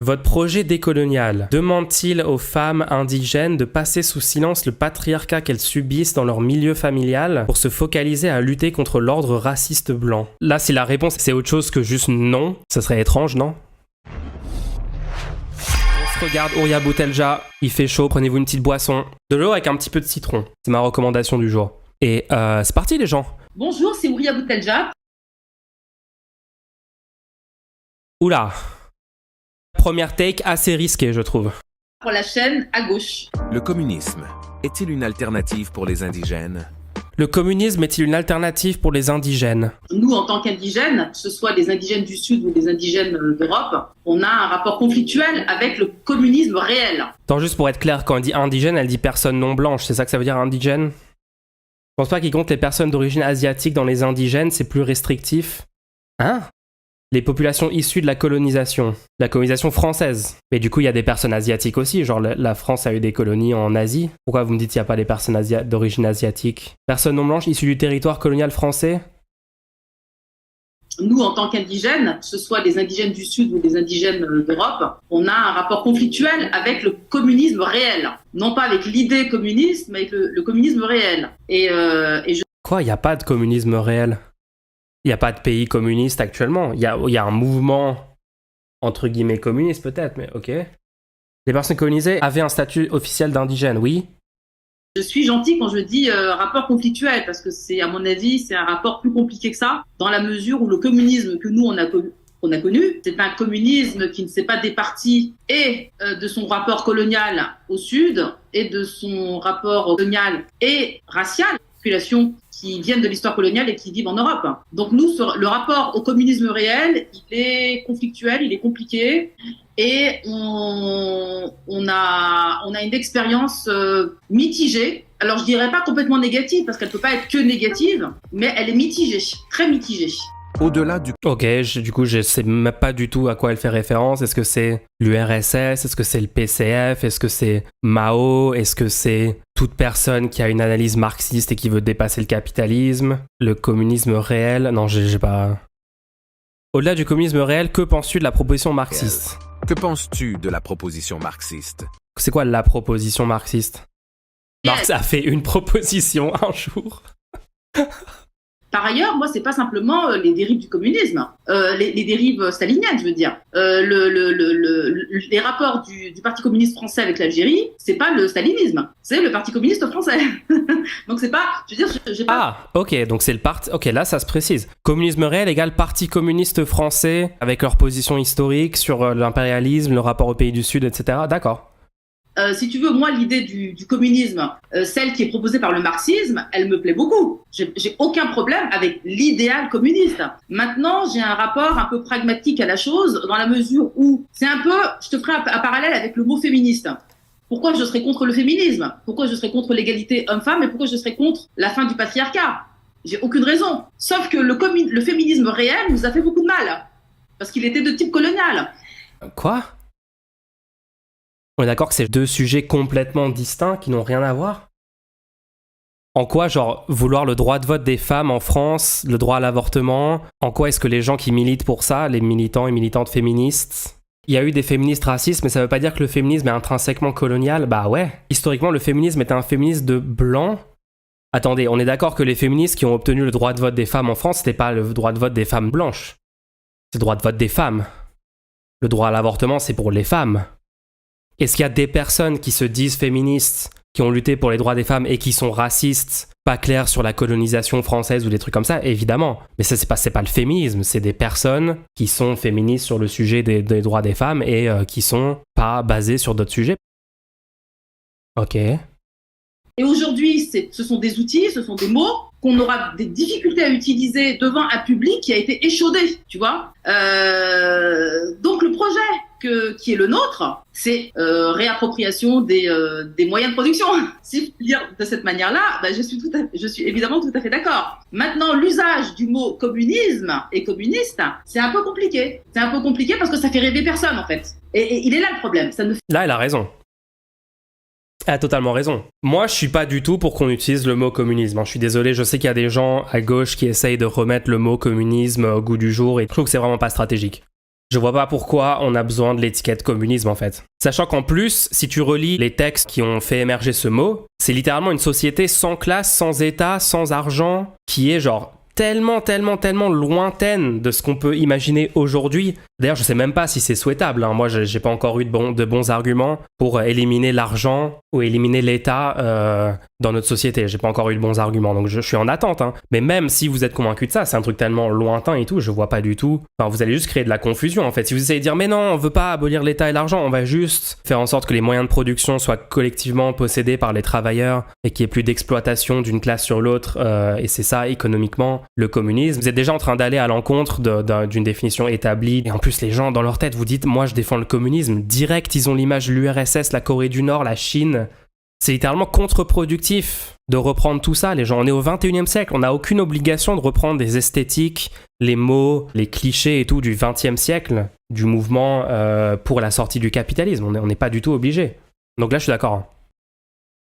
Votre projet décolonial demande-t-il aux femmes indigènes de passer sous silence le patriarcat qu'elles subissent dans leur milieu familial pour se focaliser à lutter contre l'ordre raciste blanc? Là, si la réponse c'est autre chose que juste non, ça serait étrange, non? On se regarde Ouria Boutelja, il fait chaud, prenez-vous une petite boisson. De l'eau avec un petit peu de citron, c'est ma recommandation du jour. Et c'est parti les gens. Bonjour, c'est Ouria Boutelja. Oula. Première take assez risquée, je trouve. Pour la chaîne à gauche. Le communisme est-il une alternative pour les indigènes? Le communisme est-il une alternative pour les indigènes? Nous, en tant qu'indigènes, que ce soit des indigènes du Sud ou des indigènes d'Europe, on a un rapport conflictuel avec le communisme réel. Attends, juste pour être clair, quand elle dit indigène, elle dit personne non blanche. C'est ça que ça veut dire indigène? Je pense pas qu'il compte les personnes d'origine asiatique dans les indigènes, c'est plus restrictif. Hein? Les populations issues de la colonisation française. Mais du coup, il y a des personnes asiatiques aussi, genre la France a eu des colonies en Asie. Pourquoi vous me dites qu'il n'y a pas des personnes d'origine asiatique? Personnes non blanches issues du territoire colonial français? Nous, en tant qu'indigènes, que ce soit des indigènes du Sud ou des indigènes d'Europe, on a un rapport conflictuel avec le communisme réel. Non pas avec l'idée communiste, mais avec le communisme réel. Quoi, il n'y a pas de communisme réel? Il n'y a pas de pays communiste actuellement. Il y a un mouvement, entre guillemets, communiste peut-être, mais ok. Les personnes colonisées avaient un statut officiel d'indigène, oui. Je suis gentille quand je dis rapport conflictuel, parce que c'est, à mon avis, c'est un rapport plus compliqué que ça, dans la mesure où le communisme que nous, on a connu, c'est un communisme qui ne s'est pas départi et de son rapport colonial au Sud et de son rapport colonial et racial, population qui viennent de l'histoire coloniale et qui vivent en Europe. Donc nous, le rapport au communisme réel, il est conflictuel, il est compliqué, et on a une expérience mitigée. Alors je dirais pas complètement négative, parce qu'elle peut pas être que négative, mais elle est mitigée, très mitigée. Au-delà du... Ok, du coup, je sais même pas du tout à quoi elle fait référence. Est-ce que c'est l'URSS? Est-ce que c'est le PCF? Est-ce que c'est Mao? Est-ce que c'est toute personne qui a une analyse marxiste et qui veut dépasser le capitalisme? Le communisme réel? Non, j'ai pas... Au-delà du communisme réel, que penses-tu de la proposition marxiste? Que penses-tu de la proposition marxiste? C'est quoi la proposition marxiste? Marx a fait une proposition un jour. Par ailleurs, moi, c'est pas simplement les dérives du communisme, les dérives staliniennes, je veux dire. Les rapports du Parti communiste français avec l'Algérie, c'est pas le stalinisme, c'est le Parti communiste français. Donc c'est pas, je veux dire, j'ai pas... Ah, ok, donc c'est le parti... Ok, là, ça se précise. Communisme réel égale Parti communiste français avec leur position historique sur l'impérialisme, le rapport aux pays du Sud, etc. D'accord. Si tu veux, moi, l'idée du communisme, celle qui est proposée par le marxisme, elle me plaît beaucoup. J'ai aucun problème avec l'idéal communiste. Maintenant, j'ai un rapport un peu pragmatique à la chose, dans la mesure où c'est un peu, je te ferai un parallèle avec le mot féministe. Pourquoi je serais contre le féminisme? Pourquoi je serais contre l'égalité homme-femme? Et pourquoi je serais contre la fin du patriarcat? J'ai aucune raison. Sauf que le féminisme réel nous a fait beaucoup de mal. Parce qu'il était de type colonial. Quoi? On est d'accord que c'est deux sujets complètement distincts qui n'ont rien à voir? En quoi, genre, vouloir le droit de vote des femmes en France, le droit à l'avortement, en quoi est-ce que les gens qui militent pour ça, les militants et militantes féministes, il y a eu des féministes racistes, mais ça veut pas dire que le féminisme est intrinsèquement colonial? Bah ouais. Historiquement, le féminisme était un féminisme de blancs. Attendez, on est d'accord que les féministes qui ont obtenu le droit de vote des femmes en France, c'était pas le droit de vote des femmes blanches. C'est le droit de vote des femmes. Le droit à l'avortement, c'est pour les femmes. Est-ce qu'il y a des personnes qui se disent féministes, qui ont lutté pour les droits des femmes et qui sont racistes, pas clairs sur la colonisation française ou des trucs comme ça? Évidemment. Mais ça, c'est pas le féminisme. C'est des personnes qui sont féministes sur le sujet des droits des femmes et qui sont pas basées sur d'autres sujets. Ok. Et aujourd'hui, ce sont des outils, ce sont des mots qu'on aura des difficultés à utiliser devant un public qui a été échaudé, tu vois. Donc le projet qui est le nôtre, c'est réappropriation des moyens de production. Si je peux dire de cette manière-là, ben, je suis évidemment tout à fait d'accord. Maintenant, l'usage du mot communisme et communiste, c'est un peu compliqué. C'est un peu compliqué parce que ça fait rêver personne, en fait. Et il est là le problème. Là, elle a raison. Elle a totalement raison. Moi, je suis pas du tout pour qu'on utilise le mot communisme. Je suis désolé, je sais qu'il y a des gens à gauche qui essayent de remettre le mot communisme au goût du jour et je trouve que c'est vraiment pas stratégique. Je vois pas pourquoi on a besoin de l'étiquette communisme en fait. Sachant qu'en plus, si tu relis les textes qui ont fait émerger ce mot, c'est littéralement une société sans classe, sans état, sans argent, qui est genre tellement lointaine de ce qu'on peut imaginer aujourd'hui. D'ailleurs, je sais même pas si c'est souhaitable. Moi, j'ai pas encore eu de bons arguments pour éliminer l'argent ou éliminer l'État dans notre société. J'ai pas encore eu de bons arguments, donc je suis en attente. Mais même si vous êtes convaincu de ça, c'est un truc tellement lointain et tout, je vois pas du tout. Enfin, vous allez juste créer de la confusion en fait. Si vous essayez de dire mais non, on veut pas abolir l'État et l'argent, on va juste faire en sorte que les moyens de production soient collectivement possédés par les travailleurs et qu'il y ait plus d'exploitation d'une classe sur l'autre. Et c'est ça économiquement le communisme. Vous êtes déjà en train d'aller à l'encontre d'une définition établie. Et en plus, les gens dans leur tête, vous dites moi je défends le communisme. Direct, ils ont l'image de l'URSS, la Corée du Nord, la Chine. C'est littéralement contre-productif de reprendre tout ça. Les gens, on est au 21e siècle. On n'a aucune obligation de reprendre des esthétiques, les mots, les clichés et tout du 20e siècle, du mouvement pour la sortie du capitalisme. On n'est pas du tout obligé. Donc là, je suis d'accord.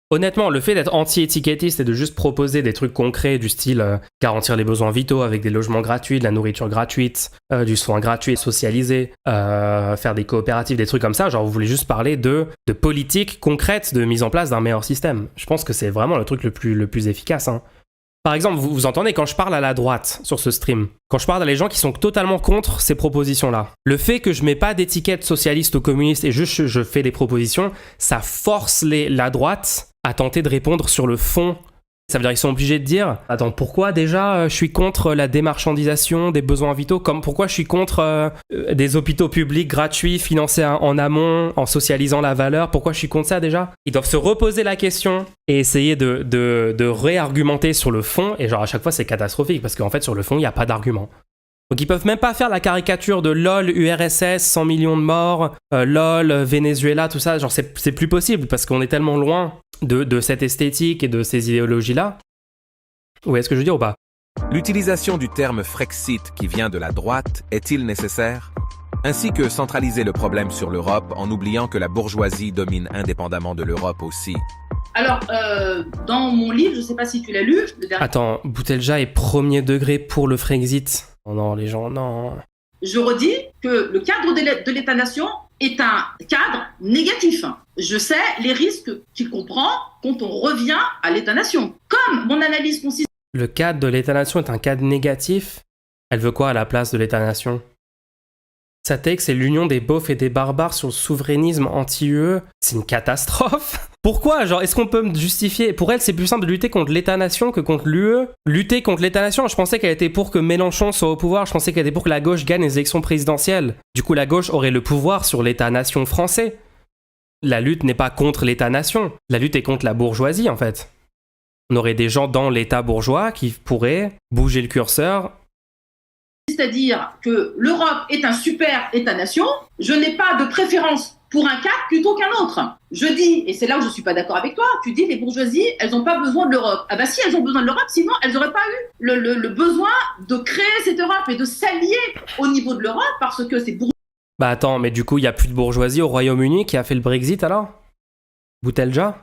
Honnêtement, le fait d'être anti-étiquettiste et de juste proposer des trucs concrets du style garantir les besoins vitaux avec des logements gratuits, de la nourriture gratuite, du soin gratuit, socialisé, faire des coopératives, des trucs comme ça, genre vous voulez juste parler de politiques concrètes de mise en place d'un meilleur système. Je pense que c'est vraiment le truc le plus efficace. Par exemple, vous entendez quand je parle à la droite sur ce stream, quand je parle à les gens qui sont totalement contre ces propositions-là, le fait que je mets pas d'étiquette socialiste ou communiste et juste je fais des propositions, ça force la droite à tenter de répondre sur le fond. Ça veut dire qu'ils sont obligés de dire « Attends, pourquoi déjà je suis contre la démarchandisation des besoins vitaux ? Pourquoi je suis contre des hôpitaux publics gratuits financés en amont, en socialisant la valeur ? Pourquoi je suis contre ça déjà ?» Ils doivent se reposer la question et essayer de réargumenter sur le fond. Et genre à chaque fois, c'est catastrophique parce qu'en fait, sur le fond, il n'y a pas d'argument. Donc ils peuvent même pas faire la caricature de LOL, URSS, 100 millions de morts, LOL, Venezuela, tout ça. Genre c'est plus possible parce qu'on est tellement loin de cette esthétique et de ces idéologies-là. Oui, est-ce que je veux dire ou pas ? L'utilisation du terme Frexit qui vient de la droite est-il nécessaire ? Ainsi que centraliser le problème sur l'Europe en oubliant que la bourgeoisie domine indépendamment de l'Europe aussi. Alors, dans mon livre, je sais pas si tu l'as lu, le dernier... Attends, Boutelja est premier degré pour le Frexit. Oh non, les gens, non. Je redis que le cadre de l'État-nation est un cadre négatif. Je sais les risques qu'il comprend quand on revient à l'État-nation. Comme mon analyse consiste... Le cadre de l'État-nation est un cadre négatif ? Elle veut quoi à la place de l'État-nation ? Sa take, c'est l'union des beaufs et des barbares sur le souverainisme anti-UE. C'est une catastrophe. Pourquoi ? Genre, est-ce qu'on peut me justifier ? Pour elle, c'est plus simple de lutter contre l'État-nation que contre l'UE. Lutter contre l'État-nation, je pensais qu'elle était pour que Mélenchon soit au pouvoir. Je pensais qu'elle était pour que la gauche gagne les élections présidentielles. Du coup, la gauche aurait le pouvoir sur l'État-nation français. La lutte n'est pas contre l'État-nation. La lutte est contre la bourgeoisie, en fait. On aurait des gens dans l'État bourgeois qui pourraient bouger le curseur. C'est-à-dire que l'Europe est un super État-nation, je n'ai pas de préférence pour un cadre plutôt qu'un autre. Je dis, et c'est là où je ne suis pas d'accord avec toi, tu dis les bourgeoisies, elles n'ont pas besoin de l'Europe. Ah bah si, elles ont besoin de l'Europe, sinon elles n'auraient pas eu le besoin de créer cette Europe et de s'allier au niveau de l'Europe parce que c'est bourgeois. Bah attends, mais du coup, il n'y a plus de bourgeoisie au Royaume-Uni qui a fait le Brexit alors ? Boutelja ?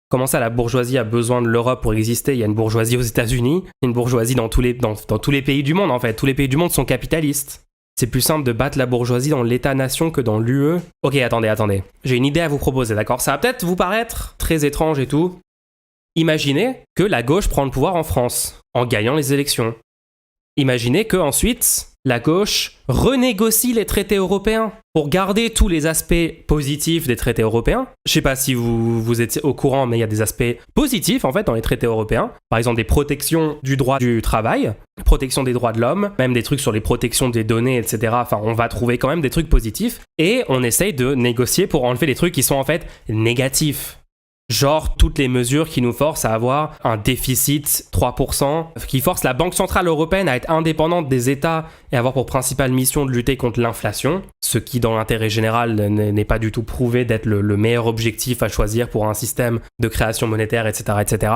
Comment ça, la bourgeoisie a besoin de l'Europe pour exister ? Il y a une bourgeoisie aux États-Unis, une bourgeoisie dans tous les pays du monde en fait. Tous les pays du monde sont capitalistes. C'est plus simple de battre la bourgeoisie dans l'État-nation que dans l'UE. Ok, attendez. J'ai une idée à vous proposer, d'accord ? Ça va peut-être vous paraître très étrange et tout. Imaginez que la gauche prend le pouvoir en France, en gagnant les élections. Imaginez que ensuite la gauche renégocie les traités européens pour garder tous les aspects positifs des traités européens. Je sais pas si vous êtes au courant, mais il y a des aspects positifs en fait dans les traités européens. Par exemple, des protections du droit du travail, protection des droits de l'homme, même des trucs sur les protections des données, etc. Enfin, on va trouver quand même des trucs positifs. Et on essaye de négocier pour enlever les trucs qui sont en fait négatifs. Genre toutes les mesures qui nous forcent à avoir un déficit 3%, qui forcent la Banque Centrale Européenne à être indépendante des États et avoir pour principale mission de lutter contre l'inflation, ce qui dans l'intérêt général n'est pas du tout prouvé d'être le meilleur objectif à choisir pour un système de création monétaire, etc. etc.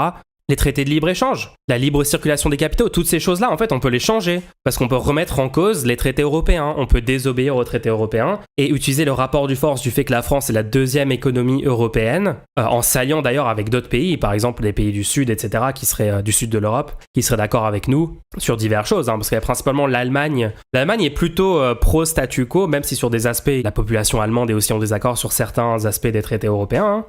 Les traités de libre-échange, la libre circulation des capitaux, toutes ces choses-là, en fait, on peut les changer. Parce qu'on peut remettre en cause les traités européens. On peut désobéir aux traités européens et utiliser le rapport de force du fait que la France est la deuxième économie européenne, en s'alliant d'ailleurs avec d'autres pays, par exemple les pays du Sud, etc., qui seraient du Sud de l'Europe, qui seraient d'accord avec nous sur diverses choses. Parce qu'il y a principalement l'Allemagne. L'Allemagne est plutôt pro-statu quo, même si sur des aspects, la population allemande est aussi en désaccord sur certains aspects des traités européens.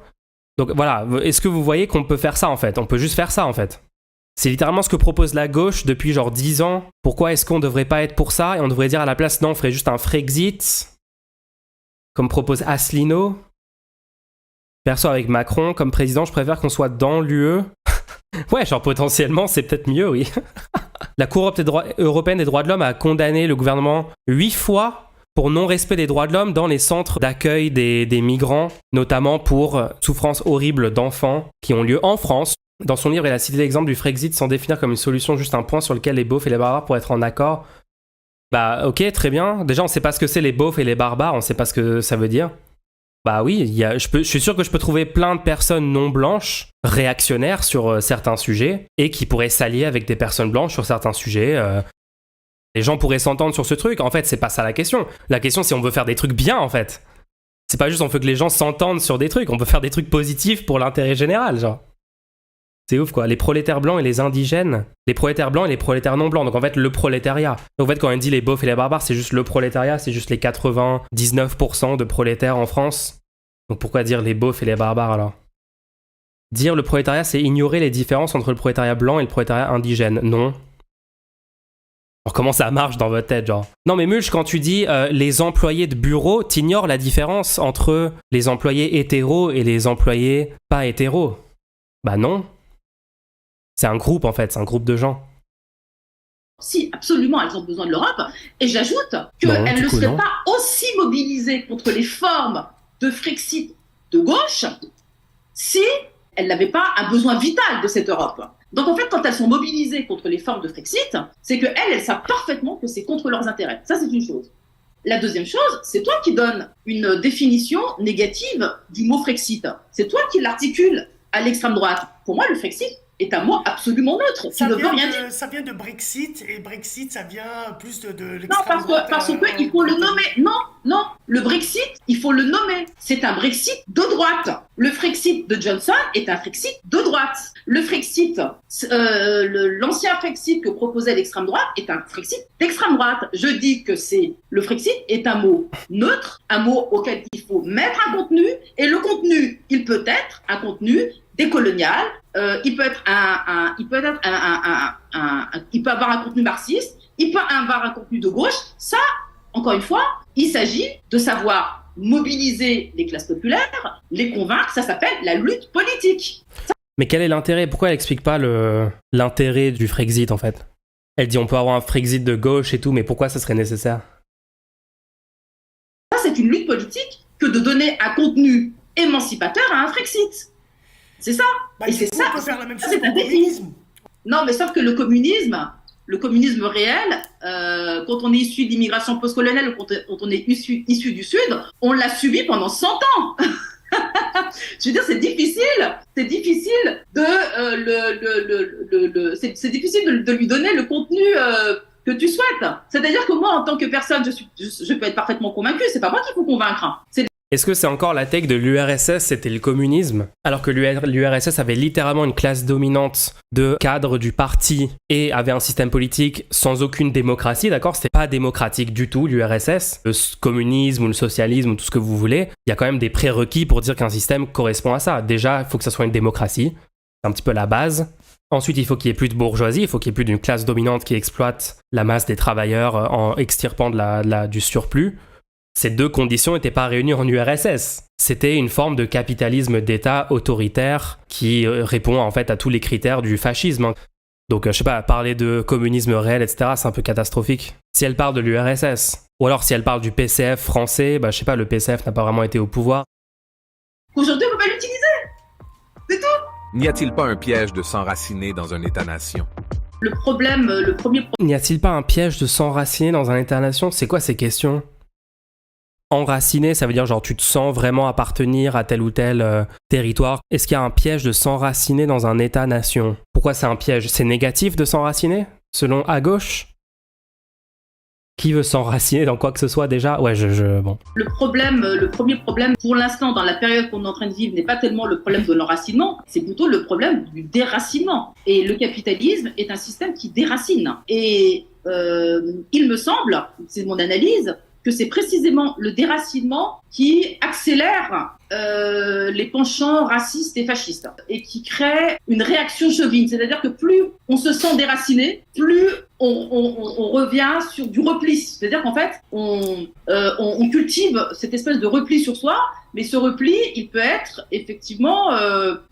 Donc voilà, est-ce que vous voyez qu'on peut faire ça en fait ? On peut juste faire ça en fait. C'est littéralement ce que propose la gauche depuis genre 10 ans. Pourquoi est-ce qu'on devrait pas être pour ça ? Et on devrait dire à la place, non, on ferait juste un Frexit, comme propose Asselineau. Perso, avec Macron comme président, je préfère qu'on soit dans l'UE. Ouais, genre potentiellement, c'est peut-être mieux, oui. La Cour européenne des droits de l'homme a condamné le gouvernement 8 fois pour non-respect des droits de l'homme dans les centres d'accueil des migrants, notamment pour souffrances horribles d'enfants qui ont lieu en France. Dans son livre, il a cité l'exemple du Frexit sans définir comme une solution juste un point sur lequel les beaufs et les barbares pourraient être en accord. Bah ok, très bien. Déjà, on sait pas ce que c'est les beaufs et les barbares, on sait pas ce que ça veut dire. Bah oui, je suis sûr que je peux trouver plein de personnes non blanches, réactionnaires sur certains sujets, et qui pourraient s'allier avec des personnes blanches sur certains sujets. Les gens pourraient s'entendre sur ce truc. En fait, c'est pas ça la question. La question, c'est on veut faire des trucs bien, en fait. C'est pas juste on veut que les gens s'entendent sur des trucs. On veut faire des trucs positifs pour l'intérêt général, genre. C'est ouf, quoi. Les prolétaires blancs et les indigènes. Les prolétaires blancs et les prolétaires non blancs. Donc, en fait, le prolétariat. Donc, en fait, quand on dit les beaufs et les barbares, c'est juste le prolétariat. C'est juste les 99% de prolétaires en France. Donc, pourquoi dire les beaufs et les barbares, alors ? Dire le prolétariat, c'est ignorer les différences entre le prolétariat blanc et le prolétariat indigène. Non. Alors comment ça marche dans votre tête, genre ? Non mais Mulch, quand tu dis les employés de bureau, t'ignores la différence entre les employés hétéros et les employés pas hétéros. Bah non. C'est un groupe en fait, c'est un groupe de gens. Si, absolument, elles ont besoin de l'Europe. Et j'ajoute qu'elles ne seraient pas aussi mobilisées contre les formes de Frexit de gauche si elles n'avaient pas un besoin vital de cette Europe. Donc en fait, quand elles sont mobilisées contre les formes de Frexit, c'est qu'elles savent parfaitement que c'est contre leurs intérêts. Ça, c'est une chose. La deuxième chose, c'est toi qui donnes une définition négative du mot Frexit. C'est toi qui l'articule à l'extrême droite. Pour moi, le Frexit est un mot absolument neutre. Ça ne veut rien dire. Ça vient de Brexit, et Brexit, ça vient plus de l'extrême droite. Non, parce qu'il faut le nommer. Non, le Brexit, il faut le nommer. C'est un Brexit de droite. Le Frexit de Johnson est un Frexit de droite. Le Frexit, l'ancien Frexit que proposait l'extrême droite est un Frexit d'extrême droite. Je dis que le Frexit est un mot neutre, un mot auquel il faut mettre un contenu, et le contenu, il peut être un contenu décolonial, il peut avoir un contenu marxiste, il peut avoir un contenu de gauche. Ça, encore une fois, il s'agit de savoir mobiliser les classes populaires, les convaincre. Ça s'appelle la lutte politique. Mais quel est l'intérêt ? Pourquoi elle explique pas l'intérêt du Frexit en fait ? Elle dit on peut avoir un Frexit de gauche et tout, mais pourquoi ça serait nécessaire ? Ça, c'est une lutte politique que de donner un contenu émancipateur à un Frexit. C'est ça. Et c'est ça. On peut faire la même chose pour le communisme. Non, mais sauf que le communisme réel, quand on est issu de l'immigration postcoloniale, quand on est issu du Sud, on l'a subi pendant 100 ans. Je veux dire, c'est difficile de lui donner le contenu que tu souhaites. C'est-à-dire que moi, en tant que personne, je peux être parfaitement convaincue. C'est pas moi qu'il faut convaincre. Est-ce que c'est encore la take de l'URSS, c'était le communisme, alors que l'URSS avait littéralement une classe dominante de cadres du parti et avait un système politique sans aucune démocratie, d'accord ? C'était pas démocratique du tout, l'URSS. Le communisme ou le socialisme ou tout ce que vous voulez, il y a quand même des prérequis pour dire qu'un système correspond à ça. Déjà, il faut que ça soit une démocratie, c'est un petit peu la base. Ensuite, il faut qu'il y ait plus de bourgeoisie, il faut qu'il y ait plus d'une classe dominante qui exploite la masse des travailleurs en extirpant du surplus. Ces deux conditions n'étaient pas réunies en URSS. C'était une forme de capitalisme d'État autoritaire qui répond en fait à tous les critères du fascisme. Donc, je sais pas, parler de communisme réel, etc., c'est un peu catastrophique. Si elle parle de l'URSS, ou alors si elle parle du PCF français, je sais pas, le PCF n'a pas vraiment été au pouvoir. Aujourd'hui, on peut pas l'utiliser. C'est tout. N'y a-t-il pas un piège de s'enraciner dans un État-nation ? Le premier problème... N'y a-t-il pas un piège de s'enraciner dans un État-nation ? C'est quoi ces questions ? Enraciné, ça veut dire genre tu te sens vraiment appartenir à tel ou tel territoire. Est-ce qu'il y a un piège de s'enraciner dans un État-nation? Pourquoi c'est un piège? C'est négatif de s'enraciner, selon à gauche? Qui veut s'enraciner dans quoi que ce soit déjà? Ouais, bon. Le premier problème, pour l'instant, dans la période qu'on est en train de vivre, n'est pas tellement le problème de l'enracinement, c'est plutôt le problème du déracinement. Et le capitalisme est un système qui déracine. Et il me semble, c'est mon analyse, que c'est précisément le déracinement qui accélère les penchants racistes et fascistes et qui crée une réaction chauvine. C'est-à-dire que plus on se sent déraciné, plus on revient sur du repli. C'est-à-dire qu'en fait, on cultive cette espèce de repli sur soi, mais ce repli, il peut être effectivement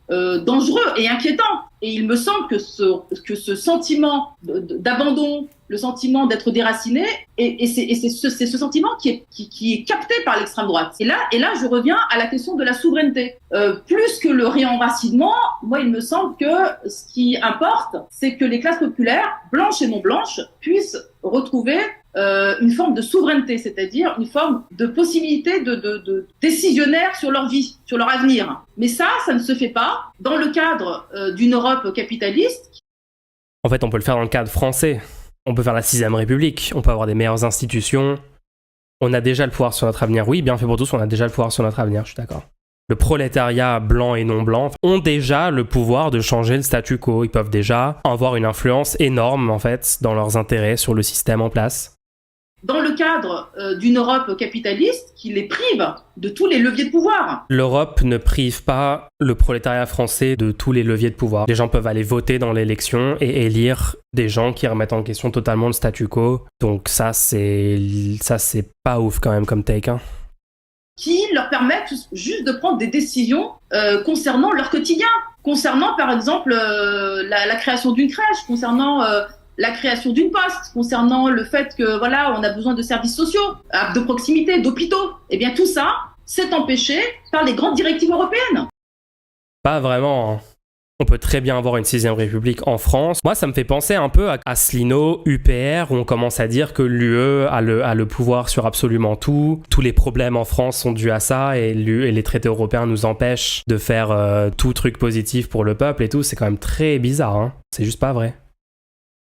dangereux et inquiétant. Et il me semble que ce sentiment d'abandon, le sentiment d'être déraciné, et c'est ce sentiment qui est capté par l'extrême droite. Et là, je reviens à la question de la souveraineté. Plus que le réenracinement, moi, il me semble que ce qui importe, c'est que les classes populaires, blanches et non blanches, puissent retrouver une forme de souveraineté, c'est-à-dire une forme de possibilité de décisionnaire sur leur vie, sur leur avenir. Mais ça ne se fait pas dans le cadre d'une Europe capitaliste. En fait, on peut le faire dans le cadre français. On peut faire la 6ème République, on peut avoir des meilleures institutions. On a déjà le pouvoir sur notre avenir. Oui, bien fait pour tous, on a déjà le pouvoir sur notre avenir, je suis d'accord. Le prolétariat blanc et non blanc ont déjà le pouvoir de changer le statu quo. Ils peuvent déjà avoir une influence énorme, en fait, dans leurs intérêts sur le système en place. Dans le cadre d'une Europe capitaliste qui les prive de tous les leviers de pouvoir. L'Europe ne prive pas le prolétariat français de tous les leviers de pouvoir. Les gens peuvent aller voter dans l'élection et élire des gens qui remettent en question totalement le statu quo. Donc ça, c'est pas ouf quand même comme take, hein. Qui leur permettent juste de prendre des décisions concernant leur quotidien, concernant par exemple la création d'une crèche, concernant la création d'une poste, concernant le fait que voilà, on a besoin de services sociaux, de proximité, d'hôpitaux. Eh bien tout ça, c'est empêché par les grandes directives européennes. Pas vraiment, hein. On peut très bien avoir une 6ème République en France. Moi, ça me fait penser un peu à Asselineau, UPR, où on commence à dire que l'UE a le pouvoir sur absolument tout. Tous les problèmes en France sont dus à ça, et les traités européens nous empêchent de faire tout truc positif pour le peuple et tout. C'est quand même très bizarre, hein. C'est juste pas vrai.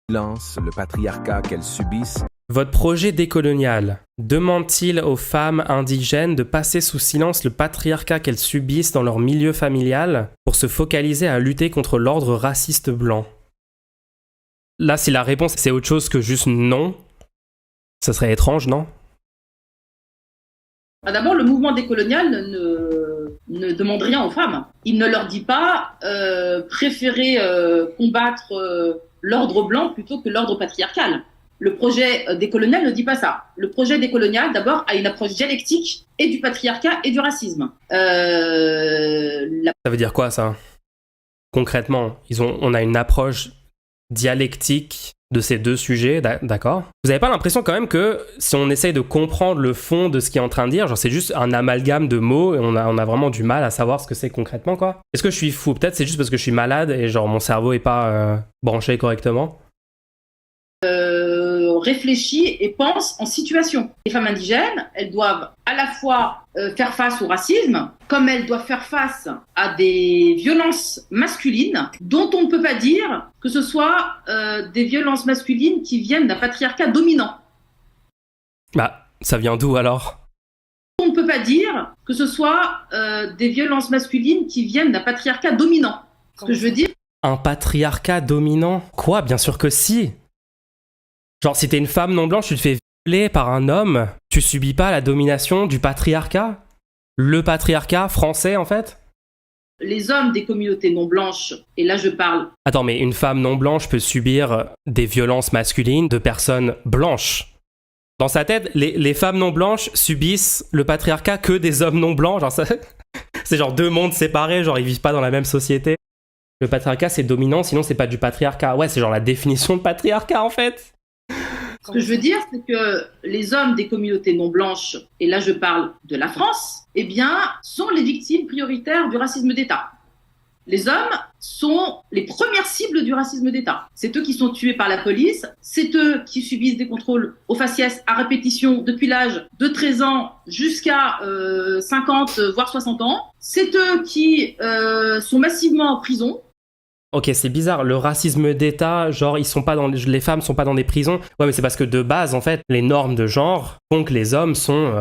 Le patriarcat qu'elles subissent. Votre projet décolonial demande-t-il aux femmes indigènes de passer sous silence le patriarcat qu'elles subissent dans leur milieu familial pour se focaliser à lutter contre l'ordre raciste blanc? Là, si la réponse c'est autre chose que juste non, ça serait étrange, non? D'abord, le mouvement décolonial ne demande rien aux femmes. Il ne leur dit pas préférer combattre l'ordre blanc plutôt que l'ordre patriarcal. Le projet décolonial ne dit pas ça. Le projet décolonial, d'abord, a une approche dialectique et du patriarcat et du racisme. Ça veut dire quoi, ça? Concrètement, on a une approche dialectique de ces deux sujets, d'accord? Vous n'avez pas l'impression quand même que si on essaye de comprendre le fond de ce qu'il est en train de dire, genre c'est juste un amalgame de mots et on a vraiment du mal à savoir ce que c'est concrètement, quoi? Est-ce que je suis fou? Peut-être c'est juste parce que je suis malade et genre mon cerveau est pas branché correctement. Réfléchit et pense en situation. Les femmes indigènes, elles doivent à la fois faire face au racisme, comme elles doivent faire face à des violences masculines dont on ne peut pas dire que ce soit des violences masculines qui viennent d'un patriarcat dominant. Bah, ça vient d'où alors? On ne peut pas dire que ce soit des violences masculines qui viennent d'un patriarcat dominant. Ce que je veux dire... Un patriarcat dominant? Quoi? Bien sûr que si! Genre, si t'es une femme non blanche, tu te fais violer par un homme, tu subis pas la domination du patriarcat? Le patriarcat français, en fait? Les hommes des communautés non blanches, et là je parle... Attends, mais une femme non blanche peut subir des violences masculines de personnes blanches. Dans sa tête, les femmes non blanches subissent le patriarcat que des hommes non blancs. Genre, c'est genre deux mondes séparés, genre ils vivent pas dans la même société. Le patriarcat, c'est dominant, sinon c'est pas du patriarcat. Ouais, c'est genre la définition de patriarcat, en fait. Ce que je veux dire, c'est que les hommes des communautés non blanches, et là je parle de la France, eh bien, sont les victimes prioritaires du racisme d'État. Les hommes sont les premières cibles du racisme d'État. C'est eux qui sont tués par la police, c'est eux qui subissent des contrôles au faciès à répétition depuis l'âge de 13 ans jusqu'à 50, voire 60 ans. C'est eux qui sont massivement en prison. Ok, c'est bizarre, le racisme d'État, genre les femmes sont pas dans des prisons. Ouais, mais c'est parce que de base, en fait, les normes de genre font que les hommes sont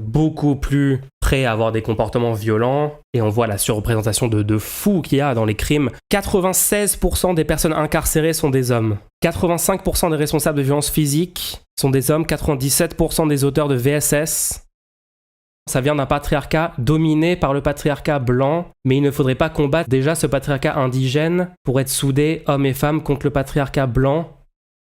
beaucoup plus prêts à avoir des comportements violents. Et on voit la surreprésentation de fous qu'il y a dans les crimes. 96% des personnes incarcérées sont des hommes. 85% des responsables de violences physiques sont des hommes. 97% des auteurs de VSS. Ça vient d'un patriarcat dominé par le patriarcat blanc, mais il ne faudrait pas combattre déjà ce patriarcat indigène pour être soudés, hommes et femmes, contre le patriarcat blanc.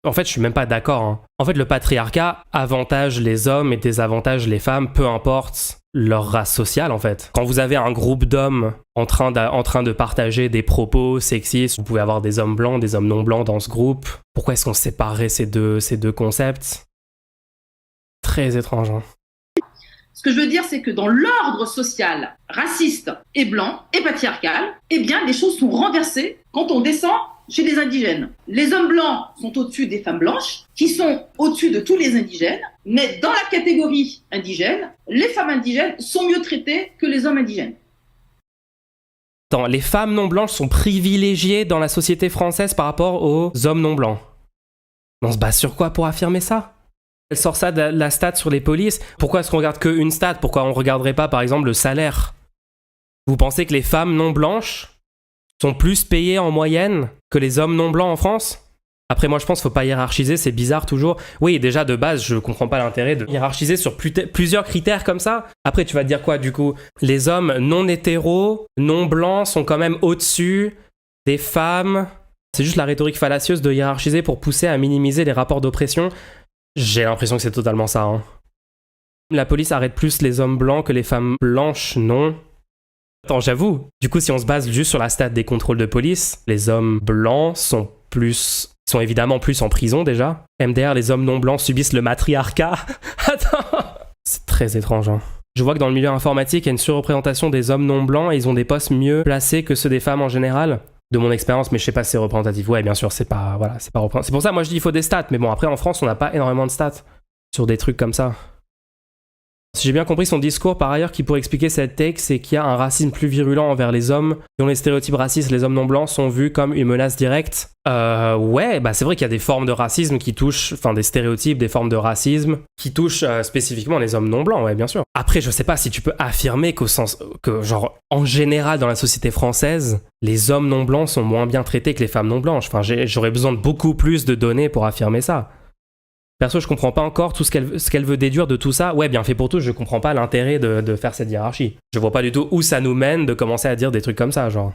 En fait, je suis même pas d'accord. Hein. En fait, le patriarcat avantage les hommes et désavantage les femmes, peu importe leur race sociale, en fait. Quand vous avez un groupe d'hommes en train de partager des propos sexistes, vous pouvez avoir des hommes blancs, des hommes non blancs dans ce groupe. Pourquoi est-ce qu'on séparerait ces deux concepts ? Très étrange, hein. Ce que je veux dire, c'est que dans l'ordre social raciste et blanc et patriarcal, eh bien, les choses sont renversées quand on descend chez les indigènes. Les hommes blancs sont au-dessus des femmes blanches, qui sont au-dessus de tous les indigènes, mais dans la catégorie indigène, les femmes indigènes sont mieux traitées que les hommes indigènes. Attends, les femmes non blanches sont privilégiées dans la société française par rapport aux hommes non blancs. On se base sur quoi pour affirmer ça ? Elle sort ça de la stat sur les polices. Pourquoi est-ce qu'on regarde qu'une stat ? Pourquoi on ne regarderait pas, par exemple, le salaire ? Vous pensez que les femmes non blanches sont plus payées en moyenne que les hommes non blancs en France ? Après, moi, je pense qu'il ne faut pas hiérarchiser, c'est bizarre toujours. Oui, déjà, de base, je ne comprends pas l'intérêt de hiérarchiser sur plusieurs critères comme ça. Après, tu vas te dire quoi, du coup ? Les hommes non hétéros, non blancs, sont quand même au-dessus des femmes. C'est juste la rhétorique fallacieuse de hiérarchiser pour pousser à minimiser les rapports d'oppression. J'ai l'impression que c'est totalement ça. Hein. La police arrête plus les hommes blancs que les femmes blanches, non ? Attends, j'avoue. Du coup, si on se base juste sur la stat des contrôles de police, les hommes blancs sont évidemment plus en prison déjà. MDR, les hommes non blancs subissent le matriarcat. Attends. C'est très étrange. Hein. Je vois que dans le milieu informatique, il y a une surreprésentation des hommes non blancs et ils ont des postes mieux placés que ceux des femmes en général. De mon expérience, mais je sais pas si c'est représentatif. Ouais, bien sûr, c'est pas représentatif. C'est pour ça, moi, je dis il faut des stats. Mais bon, après, en France, on n'a pas énormément de stats sur des trucs comme ça. Si j'ai bien compris son discours, par ailleurs, qui pourrait expliquer cette take, c'est qu'il y a un racisme plus virulent envers les hommes, dont les stéréotypes racistes, les hommes non blancs, sont vus comme une menace directe. Ouais, bah c'est vrai qu'il y a des formes de racisme qui touchent, enfin des stéréotypes, des formes de racisme qui touchent spécifiquement les hommes non blancs, ouais, bien sûr. Après, je sais pas si tu peux affirmer genre, en général, dans la société française, les hommes non blancs sont moins bien traités que les femmes non blanches. Enfin, j'aurais besoin de beaucoup plus de données pour affirmer ça. Perso, je comprends pas encore tout ce qu'elle veut déduire de tout ça. Ouais, bien fait pour tout, je comprends pas l'intérêt de faire cette hiérarchie. Je vois pas du tout où ça nous mène de commencer à dire des trucs comme ça, genre.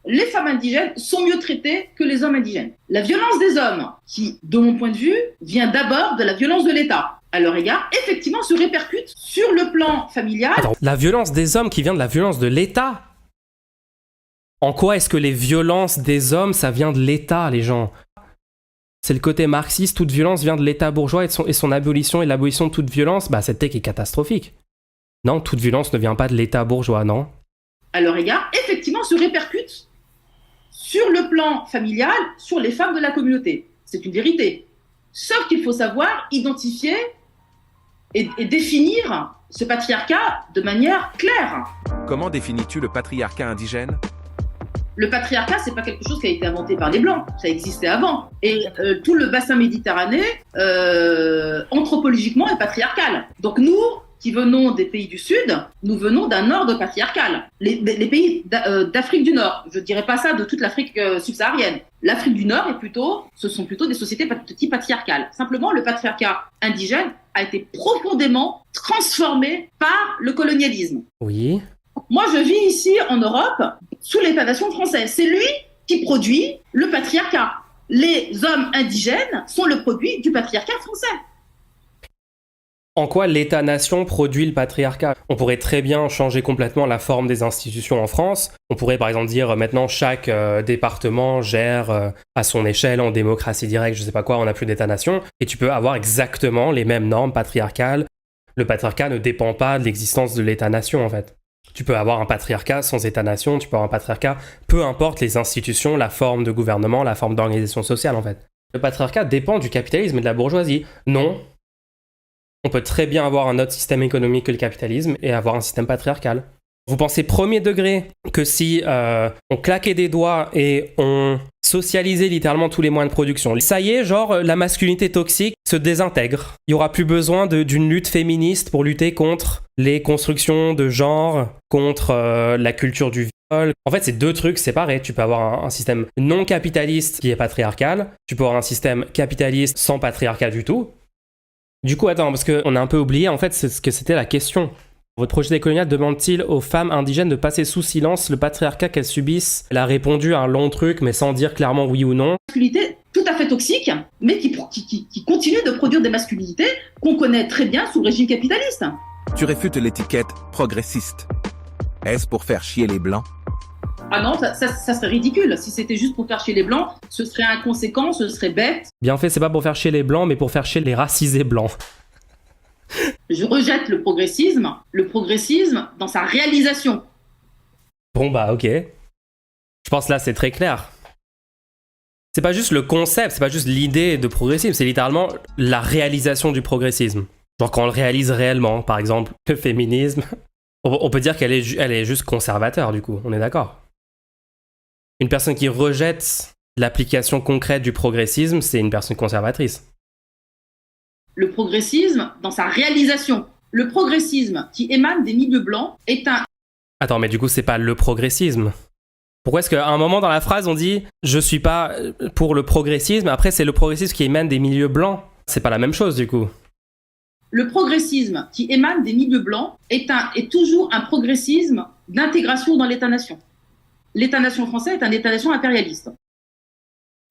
Les femmes indigènes sont mieux traitées que les hommes indigènes. La violence des hommes, qui, de mon point de vue, vient d'abord de la violence de l'État, à leur égard, effectivement se répercute sur le plan familial. Attends, la violence des hommes qui vient de la violence de l'État ? En quoi est-ce que les violences des hommes, ça vient de l'État, les gens ? C'est le côté marxiste, toute violence vient de l'État bourgeois et son abolition et l'abolition de toute violence. Bah, cette take est catastrophique. Non, toute violence ne vient pas de l'État bourgeois, non ? À leur égard, effectivement, se répercute sur le plan familial, sur les femmes de la communauté. C'est une vérité. Sauf qu'il faut savoir identifier et définir ce patriarcat de manière claire. Comment définis-tu le patriarcat indigène ? Le patriarcat, c'est pas quelque chose qui a été inventé par les Blancs, ça existait avant. Et tout le bassin méditerranéen, anthropologiquement, est patriarcal. Donc nous, qui venons des pays du Sud, nous venons d'un ordre patriarcal. Les pays d'Afrique du Nord, je dirais pas ça de toute l'Afrique subsaharienne. L'Afrique du Nord ce sont plutôt des sociétés de type patriarcal. Simplement, le patriarcat indigène a été profondément transformé par le colonialisme. Oui. Moi, je vis ici en Europe, sous l'État-nation français. C'est lui qui produit le patriarcat. Les hommes indigènes sont le produit du patriarcat français. En quoi l'État-nation produit le patriarcat ? On pourrait très bien changer complètement la forme des institutions en France. On pourrait par exemple dire maintenant chaque département gère à son échelle en démocratie directe, je sais pas quoi, on n'a plus d'État-nation. Et tu peux avoir exactement les mêmes normes patriarcales. Le patriarcat ne dépend pas de l'existence de l'État-nation en fait. Tu peux avoir un patriarcat sans État-nation, tu peux avoir un patriarcat, peu importe les institutions, la forme de gouvernement, la forme d'organisation sociale en fait. Le patriarcat dépend du capitalisme et de la bourgeoisie. Non. On peut très bien avoir un autre système économique que le capitalisme et avoir un système patriarcal. Vous pensez premier degré que si on claquait des doigts et on socialisait littéralement tous les moyens de production, ça y est, genre la masculinité toxique se désintègre. Il n'y aura plus besoin d'une lutte féministe pour lutter contre les constructions de genre, contre la culture du viol. En fait, c'est deux trucs séparés. Tu peux avoir un système non capitaliste qui est patriarcal. Tu peux avoir un système capitaliste sans patriarcat du tout. Du coup, attends, parce qu'on a un peu oublié en fait ce que c'était la question. Votre projet décolonial demande-t-il aux femmes indigènes de passer sous silence le patriarcat qu'elles subissent? Elle a répondu à un long truc, mais sans dire clairement oui ou non. Masculinité tout à fait toxique, mais qui continue de produire des masculinités qu'on connaît très bien sous le régime capitaliste. Tu réfutes l'étiquette progressiste. Est-ce pour faire chier les Blancs? Ah non, ça serait ridicule. Si c'était juste pour faire chier les Blancs, ce serait inconséquent, ce serait bête. Bien fait, c'est pas pour faire chier les Blancs, mais pour faire chier les racisés blancs. Je rejette le progressisme dans sa réalisation. Bon bah ok. Je pense là c'est très clair. C'est pas juste le concept, c'est pas juste l'idée de progressisme, c'est littéralement la réalisation du progressisme. Genre quand on le réalise réellement, par exemple, le féminisme, on peut dire qu'elle est juste conservateur du coup, on est d'accord. Une personne qui rejette l'application concrète du progressisme, c'est une personne conservatrice. Le progressisme dans sa réalisation. Le progressisme qui émane des milieux blancs est un... Attends, mais du coup, c'est pas le progressisme. Pourquoi est-ce qu'à un moment dans la phrase, on dit « je suis pas pour le progressisme », après c'est le progressisme qui émane des milieux blancs? C'est pas la même chose du coup. Le progressisme qui émane des milieux blancs est toujours un progressisme d'intégration dans l'État-nation. L'État-nation français est un État-nation impérialiste.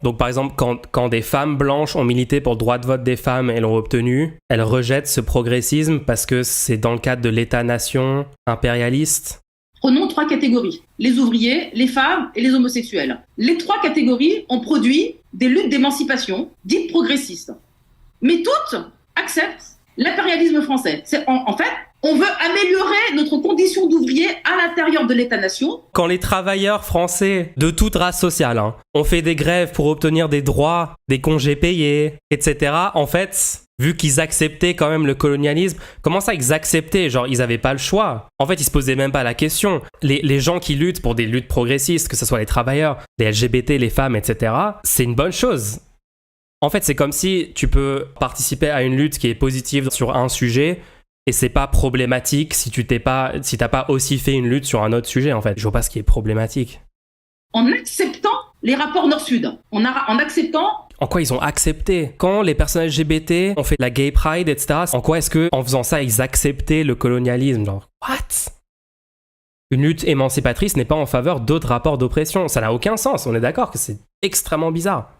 Donc par exemple, quand des femmes blanches ont milité pour le droit de vote des femmes et l'ont obtenu, elles rejettent ce progressisme parce que c'est dans le cadre de l'État-nation impérialiste. Prenons 3 catégories. Les ouvriers, les femmes et les homosexuels. Les 3 catégories ont produit des luttes d'émancipation dites progressistes. Mais toutes acceptent l'impérialisme français. En fait, on veut améliorer notre condition d'ouvrier à l'intérieur de l'État-nation. Quand les travailleurs français de toute race sociale ont fait des grèves pour obtenir des droits, des congés payés, etc., en fait, vu qu'ils acceptaient quand même le colonialisme, comment ça ils acceptaient? Genre, ils n'avaient pas le choix. En fait, ils se posaient même pas la question. Les gens qui luttent pour des luttes progressistes, que ce soit les travailleurs, les LGBT, les femmes, etc., c'est une bonne chose. En fait, c'est comme si tu peux participer à une lutte qui est positive sur un sujet, et c'est pas problématique si t'as pas aussi fait une lutte sur un autre sujet, en fait. Je vois pas ce qui est problématique. En acceptant les rapports Nord-Sud, en acceptant... En quoi ils ont accepté? Quand les personnes LGBT ont fait la gay pride, etc., en quoi est-ce que, en faisant ça, ils acceptaient le colonialisme? Genre, what? Une lutte émancipatrice n'est pas en faveur d'autres rapports d'oppression. Ça n'a aucun sens, on est d'accord que c'est extrêmement bizarre.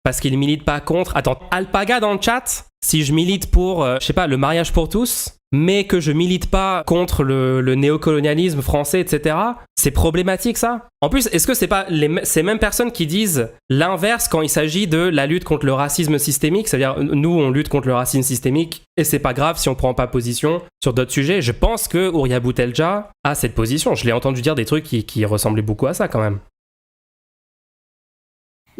Parce qu'ils militent pas contre... Attends, Alpaga dans le chat, si je milite pour, je sais pas, le mariage pour tous, mais que je milite pas contre le néocolonialisme français, etc., c'est problématique ça? En plus, est-ce que c'est pas ces mêmes personnes qui disent l'inverse quand il s'agit de la lutte contre le racisme systémique? C'est-à-dire, nous, on lutte contre le racisme systémique, et c'est pas grave si on prend pas position sur d'autres sujets. Je pense que Ouria Boutelja a cette position. Je l'ai entendu dire des trucs qui ressemblaient beaucoup à ça quand même.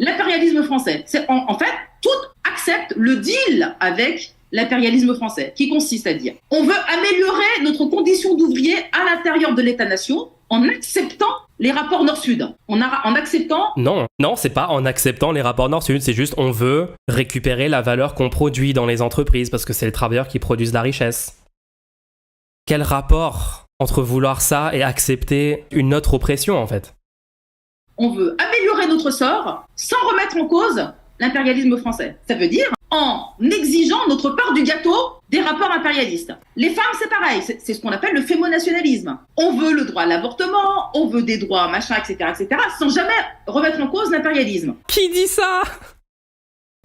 L'impérialisme français. En fait, tout accepte le deal avec l'impérialisme français, qui consiste à dire on veut améliorer notre condition d'ouvrier à l'intérieur de l'État-nation en acceptant les rapports Nord-Sud. En acceptant... Non, c'est pas en acceptant les rapports Nord-Sud, c'est juste on veut récupérer la valeur qu'on produit dans les entreprises parce que c'est les travailleurs qui produisent la richesse. Quel rapport entre vouloir ça et accepter une autre oppression en fait? On veut améliorer notre sort sans remettre en cause l'impérialisme français. Ça veut dire en exigeant notre part du gâteau des rapports impérialistes. Les femmes, c'est pareil, c'est ce qu'on appelle le fémonationalisme. On veut le droit à l'avortement, on veut des droits, machin, etc., sans jamais remettre en cause l'impérialisme. Qui dit ça?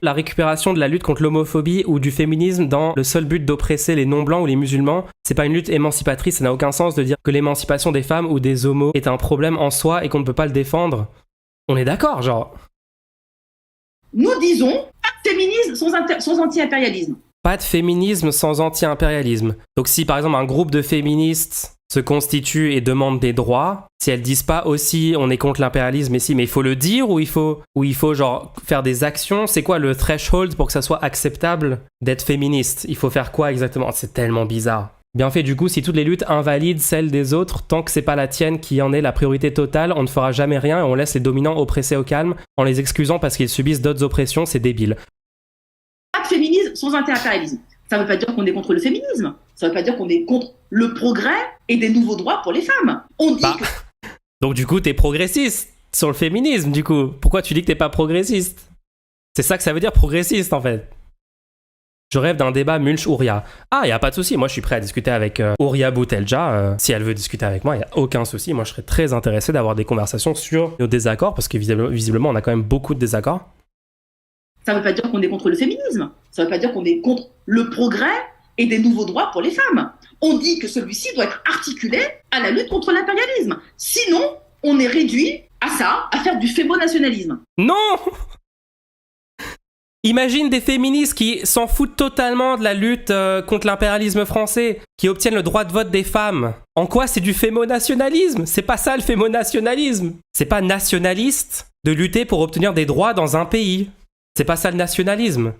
La récupération de la lutte contre l'homophobie ou du féminisme dans le seul but d'oppresser les non-blancs ou les musulmans, c'est pas une lutte émancipatrice, ça n'a aucun sens de dire que l'émancipation des femmes ou des homos est un problème en soi et qu'on ne peut pas le défendre. On est d'accord, genre. Nous disons pas de féminisme sans anti-impérialisme. Pas de féminisme sans anti-impérialisme. Donc si par exemple un groupe de féministes se constituent et demandent des droits, si elles disent pas aussi on est contre l'impérialisme, mais il faut le dire ou il faut genre faire des actions, c'est quoi le threshold pour que ça soit acceptable d'être féministe? Il faut faire quoi exactement? C'est tellement bizarre. Bien fait, du coup, si toutes les luttes invalident celles des autres, tant que c'est pas la tienne qui en est la priorité totale, on ne fera jamais rien et on laisse les dominants oppressés au calme en les excusant parce qu'ils subissent d'autres oppressions, c'est débile. Pas de féminisme sans anti-impérialisme. Ça veut pas dire qu'on est contre le féminisme. Ça veut pas dire qu'on est contre le progrès et des nouveaux droits pour les femmes. On dit que... Donc du coup, t'es progressiste sur le féminisme, du coup. Pourquoi tu dis que t'es pas progressiste? C'est ça que ça veut dire progressiste, en fait. Je rêve d'un débat Munch-Ouria. Ah, y a pas de souci. Moi, je suis prêt à discuter avec Ouria Boutelja. Si elle veut discuter avec moi, y a aucun souci. Moi, je serais très intéressé d'avoir des conversations sur nos désaccords, parce que visiblement, on a quand même beaucoup de désaccords. Ça veut pas dire qu'on est contre le féminisme. Ça veut pas dire qu'on est contre le progrès et des nouveaux droits pour les femmes. On dit que celui-ci doit être articulé à la lutte contre l'impérialisme. Sinon, on est réduit à ça, à faire du fémonationalisme. Non! Imagine des féministes qui s'en foutent totalement de la lutte contre l'impérialisme français, qui obtiennent le droit de vote des femmes. En quoi c'est du fémonationalisme? C'est pas ça le fémonationalisme. C'est pas nationaliste de lutter pour obtenir des droits dans un pays. C'est pas ça le nationalisme.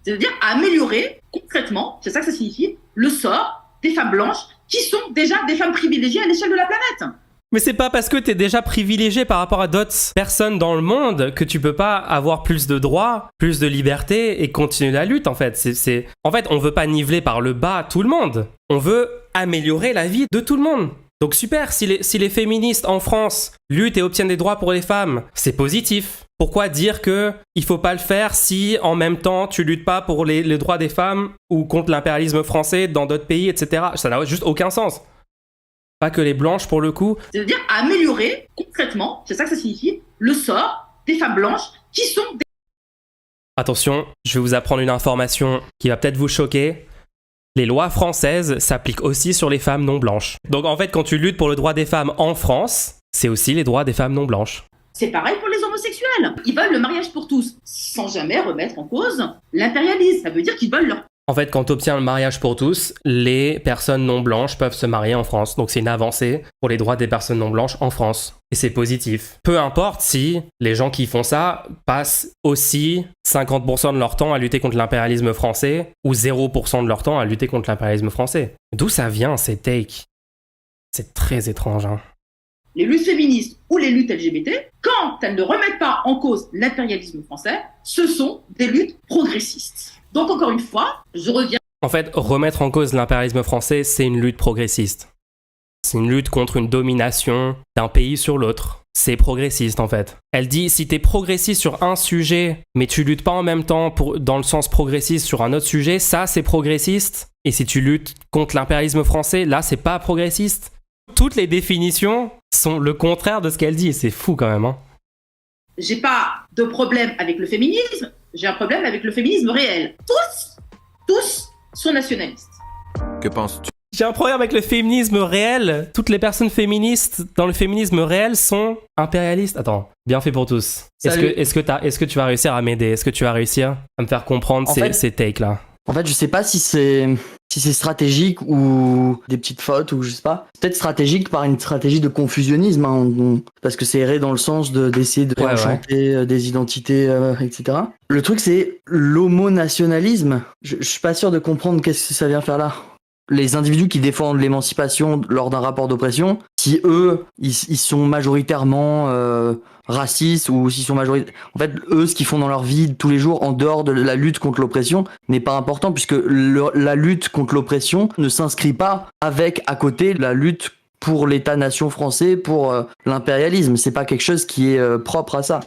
C'est-à-dire améliorer concrètement, c'est ça que ça signifie, le sort des femmes blanches qui sont déjà des femmes privilégiées à l'échelle de la planète. Mais c'est pas parce que t'es déjà privilégié par rapport à d'autres personnes dans le monde que tu peux pas avoir plus de droits, plus de liberté et continuer la lutte, en fait. En fait, on veut pas niveler par le bas tout le monde. On veut améliorer la vie de tout le monde. Donc super, si les féministes en France luttent et obtiennent des droits pour les femmes, c'est positif. Pourquoi dire que il faut pas le faire si en même temps tu luttes pas pour les droits des femmes ou contre l'impérialisme français dans d'autres pays, etc. Ça n'a juste aucun sens. Pas que les blanches pour le coup. C'est-à-dire améliorer concrètement, c'est ça que ça signifie, le sort des femmes blanches qui sont des... Attention, je vais vous apprendre une information qui va peut-être vous choquer. Les lois françaises s'appliquent aussi sur les femmes non blanches. Donc en fait, quand tu luttes pour le droit des femmes en France, c'est aussi les droits des femmes non blanches. C'est pareil pour les homosexuels. Ils veulent le mariage pour tous, sans jamais remettre en cause l'impérialisme. Ça veut dire qu'ils veulent leur... En fait, quand tu obtiens le mariage pour tous, les personnes non blanches peuvent se marier en France. Donc c'est une avancée pour les droits des personnes non blanches en France. Et c'est positif. Peu importe si les gens qui font ça passent aussi 50% de leur temps à lutter contre l'impérialisme français ou 0% de leur temps à lutter contre l'impérialisme français. D'où ça vient ces takes? C'est très étrange, hein. Les luttes féministes ou les luttes LGBT, quand elles ne remettent pas en cause l'impérialisme français, ce sont des luttes progressistes. Donc encore une fois, je reviens... En fait, remettre en cause l'impérialisme français, c'est une lutte progressiste. C'est une lutte contre une domination d'un pays sur l'autre. C'est progressiste en fait. Elle dit, si t'es progressiste sur un sujet, mais tu luttes pas en même temps dans le sens progressiste sur un autre sujet, ça c'est progressiste. Et si tu luttes contre l'impérialisme français, là c'est pas progressiste. Toutes les définitions sont le contraire de ce qu'elle dit. C'est fou quand même, hein. J'ai pas de problème avec le féminisme, j'ai un problème avec le féminisme réel. Tous sont nationalistes. Que penses-tu? J'ai un problème avec le féminisme réel. Toutes les personnes féministes dans le féminisme réel sont impérialistes. Attends, bien fait pour tous. Est-ce que tu vas réussir à m'aider? Est-ce que tu vas réussir à me faire comprendre ces takes-là? En fait, je sais pas si c'est stratégique ou des petites fautes ou je sais pas. Peut-être stratégique par une stratégie de confusionnisme, hein, parce que c'est erré dans le sens d'essayer de réenchanter des identités, etc. Le truc, c'est l'homonationalisme. Je suis pas sûr de comprendre qu'est-ce que ça vient faire là. Les individus qui défendent l'émancipation lors d'un rapport d'oppression, si eux, ils sont majoritairement racistes ou s'ils sont majoritairement... En fait, eux, ce qu'ils font dans leur vie tous les jours, en dehors de la lutte contre l'oppression, n'est pas important puisque la lutte contre l'oppression ne s'inscrit pas avec, à côté, la lutte pour l'État-nation français, pour l'impérialisme. C'est pas quelque chose qui est propre à ça,